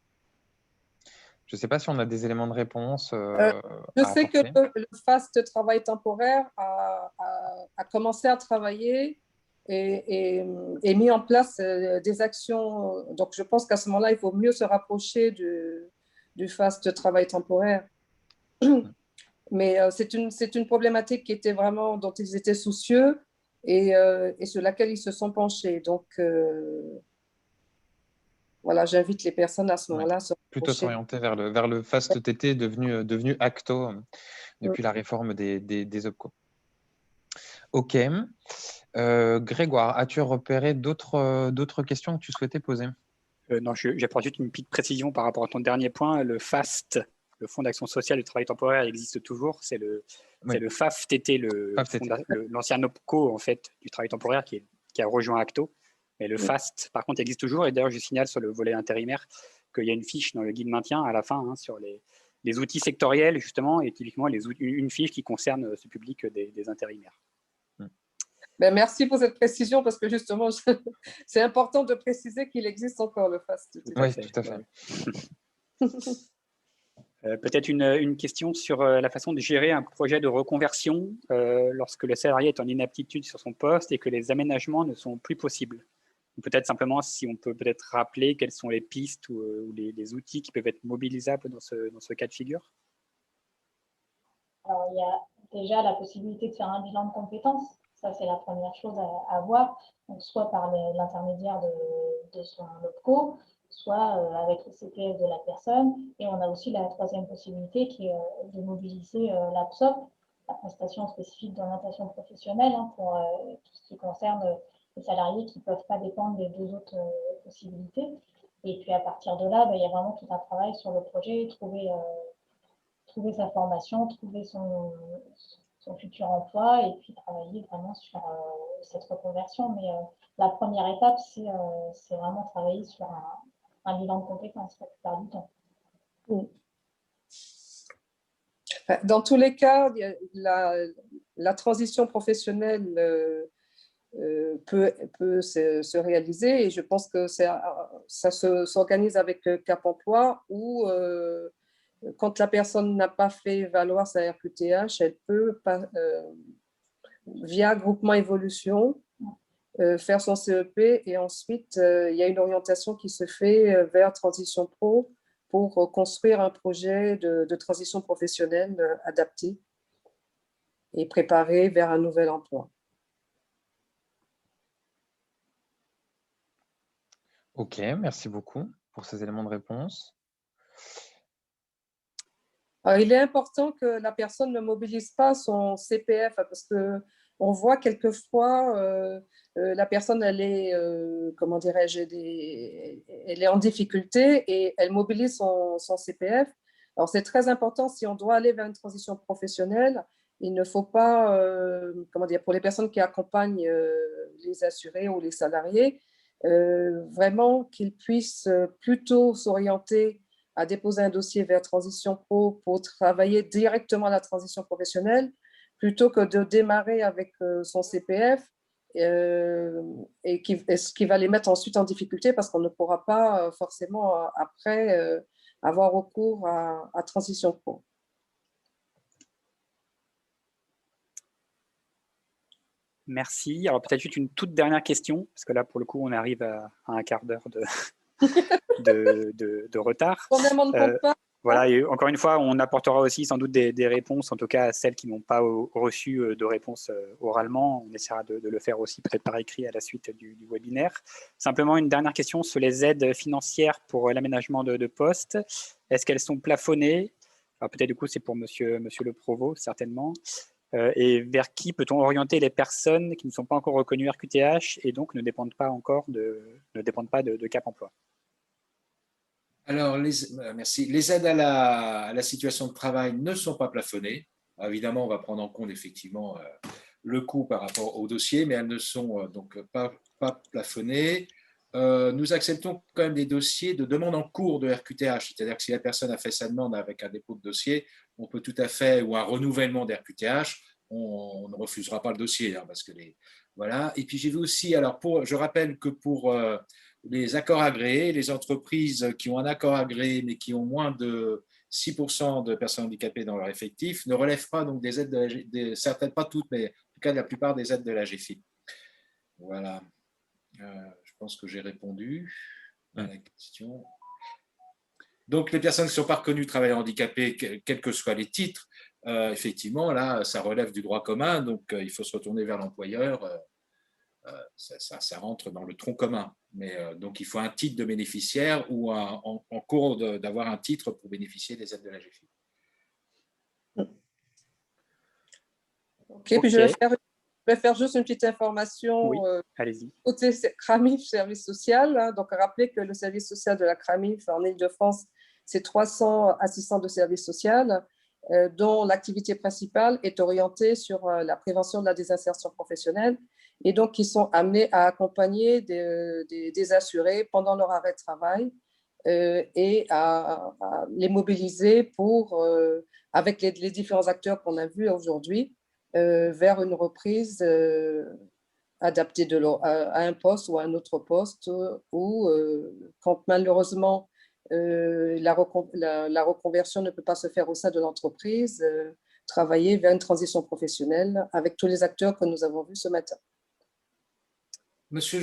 Je ne sais pas si on a des éléments de réponse. Je sais que le FAST travail temporaire a commencé à travailler et mis en place des actions. Donc, je pense qu'à ce moment-là, il faut mieux se rapprocher du FAST travail temporaire. Mais c'est une problématique qui était vraiment, dont ils étaient soucieux et sur laquelle ils se sont penchés. Donc, voilà, j'invite les personnes à ce moment-là à se rapprocher. Plutôt s'orienter vers le FAST TT devenu ACTO depuis la réforme des OPCO. Ok. Grégoire, as-tu repéré d'autres questions que tu souhaitais poser? Non, j'apporte juste une petite précision par rapport à ton dernier point. Le FAST, le Fonds d'action sociale et du travail temporaire, existe toujours. C'est le FAFTT, l'ancien OPCO en fait, du travail temporaire qui a rejoint ACTO. Mais le FAST, par contre, existe toujours. Et d'ailleurs, je signale sur le volet intérimaire qu'il y a une fiche dans le guide maintien à la fin sur les outils sectoriels, justement, et typiquement une fiche qui concerne ce public des intérimaires. Ben, merci pour cette précision parce que justement, c'est important de préciser qu'il existe encore le FAST. Oui, tout à fait. Peut-être une question sur la façon de gérer un projet de reconversion lorsque le salarié est en inaptitude sur son poste et que les aménagements ne sont plus possibles. Peut-être simplement si on peut peut-être rappeler quelles sont les pistes ou les outils qui peuvent être mobilisables dans ce cas de figure. Alors, il y a déjà la possibilité de faire un bilan de compétences. Ça, c'est la première chose à voir, donc, soit par l'intermédiaire de son OPCO, soit avec le CPF de la personne. Et on a aussi la troisième possibilité qui est de mobiliser la PSOP, la prestation spécifique d'orientation professionnelle, pour tout ce qui concerne les salariés qui ne peuvent pas dépendre des deux autres possibilités. Et puis à partir de là, il y a vraiment tout un travail sur le projet, trouver sa formation, trouver son futur emploi et puis travailler vraiment sur cette reconversion. Mais la première étape, c'est vraiment travailler sur un bilan de compétences la plupart du temps. Dans tous les cas, la transition professionnelle peut se réaliser et je pense que ça s'organise avec Cap Emploi où quand la personne n'a pas fait valoir sa RQTH, elle peut, via groupement évolution, faire son CEP et ensuite, il y a une orientation qui se fait vers Transition Pro pour construire un projet de transition professionnelle adapté et préparé vers un nouvel emploi. Ok, merci beaucoup pour ces éléments de réponse. Alors, il est important que la personne ne mobilise pas son CPF parce qu'on voit quelquefois la personne, elle est, comment dirais-je, elle est en difficulté et elle mobilise son CPF. Alors, c'est très important si on doit aller vers une transition professionnelle. Il ne faut pas, comment dire, pour les personnes qui accompagnent les assurés ou les salariés, vraiment qu'ils puissent plutôt s'orienter à déposer un dossier vers Transition Pro pour travailler directement à la transition professionnelle plutôt que de démarrer avec son CPF et ce qui va les mettre ensuite en difficulté parce qu'on ne pourra pas forcément après avoir recours à Transition Pro. Merci. Alors peut-être juste une toute dernière question, parce que là, pour le coup, on arrive à un quart d'heure de retard. Voilà, et encore une fois, on apportera aussi sans doute des réponses, en tout cas à celles qui n'ont pas reçu de réponse oralement. On essaiera de le faire aussi peut-être par écrit à la suite du webinaire. Simplement, une dernière question sur les aides financières pour l'aménagement de postes. Est-ce qu'elles sont plafonnées? Alors peut-être du coup, c'est pour monsieur le Provost, certainement. Et vers qui peut-on orienter les personnes qui ne sont pas encore reconnues RQTH et donc ne dépendent pas de Cap Emploi? Alors, merci. Les aides à la situation de travail ne sont pas plafonnées. Alors, évidemment, on va prendre en compte effectivement le coût par rapport au dossier, mais elles ne sont donc pas plafonnées. Nous acceptons quand même des dossiers de demande en cours de RQTH, c'est-à-dire que si la personne a fait sa demande avec un dépôt de dossier, on peut tout à fait, ou un renouvellement d'RQTH, on ne refusera pas le dossier, hein, parce que voilà. Et puis j'ai vu aussi, alors je rappelle que pour les accords agréés, les entreprises qui ont un accord agréé mais qui ont moins de 6% de personnes handicapées dans leur effectif ne relèvent pas donc des aides, certaines, pas toutes, mais en tout cas la plupart des aides de la GFIP. Voilà. Je pense que j'ai répondu à la question. Donc, les personnes qui ne sont pas reconnues travailleurs handicapés, quels que soient les titres, effectivement, là, ça relève du droit commun, donc il faut se retourner vers l'employeur. Ça rentre dans le tronc commun. Mais donc, il faut un titre de bénéficiaire ou en cours d'avoir un titre pour bénéficier des aides de la GFIP. Ok, puis je vais faire juste une petite information. Oui, allez-y. Côté CRAMIF, service social. Hein, donc, rappelez que le service social de la CRAMIF en Île-de-France, c'est 300 assistants de service social, dont l'activité principale est orientée sur la prévention de la désinsertion professionnelle et donc qui sont amenés à accompagner des assurés pendant leur arrêt de travail et à les mobiliser pour, avec les différents acteurs qu'on a vus aujourd'hui, vers une reprise adaptée à un poste ou à un autre poste, ou quand malheureusement la reconversion ne peut pas se faire au sein de l'entreprise, travailler vers une transition professionnelle avec tous les acteurs que nous avons vus ce matin. Monsieur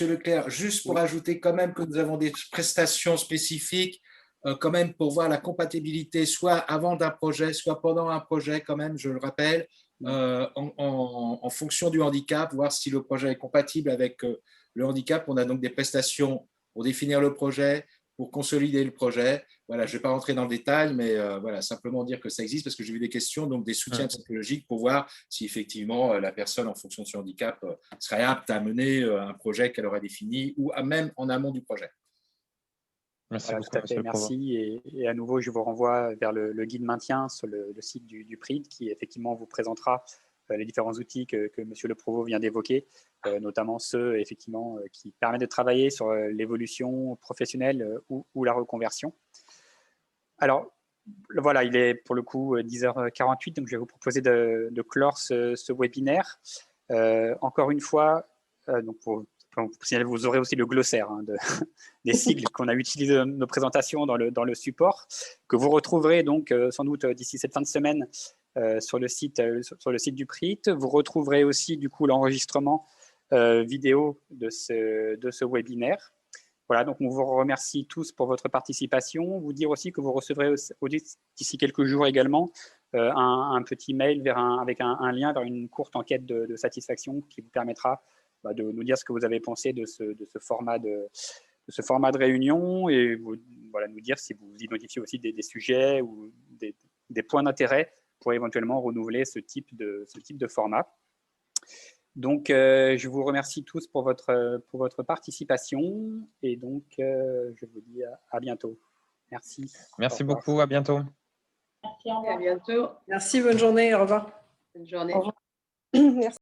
Leclerc, juste pour ajouter quand même que nous avons des prestations spécifiques, quand même pour voir la compatibilité, soit avant d'un projet, soit pendant un projet, quand même, je le rappelle, en fonction du handicap, voir si le projet est compatible avec le handicap. On a donc des prestations pour définir le projet, pour consolider le projet. Voilà, je ne vais pas rentrer dans le détail, mais voilà, simplement dire que ça existe parce que j'ai vu des questions, donc des soutiens psychologiques pour voir si effectivement la personne, en fonction de son handicap, serait apte à mener un projet qu'elle aurait défini ou même en amont du projet. Merci Voilà, beaucoup, tout à monsieur fait, le Provost. merci. Et à nouveau, je vous renvoie vers le guide maintien sur le site du PRID qui effectivement vous présentera les différents outils que monsieur le Provost vient d'évoquer, notamment ceux effectivement qui permettent de travailler sur l'évolution professionnelle ou la reconversion. Alors, voilà, il est pour le coup 10h48, donc je vais vous proposer de clore ce webinaire. Encore une fois, donc vous aurez aussi le glossaire des sigles qu'on a utilisés dans nos présentations dans le support, que vous retrouverez donc sans doute d'ici cette fin de semaine sur le site du PRIT. Vous retrouverez aussi du coup l'enregistrement vidéo de ce webinaire. Voilà, donc on vous remercie tous pour votre participation. Vous dire aussi que vous recevrez d'ici quelques jours également un petit mail avec un lien vers une courte enquête de satisfaction qui vous permettra de nous dire ce que vous avez pensé de ce format de réunion et voilà, nous dire si vous identifiez aussi des sujets ou des points d'intérêt pour éventuellement renouveler ce type de format. Donc, je vous remercie tous pour votre participation et donc, je vous dis à bientôt. Merci. Merci beaucoup, à bientôt. Merci, au revoir. À bientôt. Merci, bonne journée, au revoir. Bonne journée. Au revoir. Merci.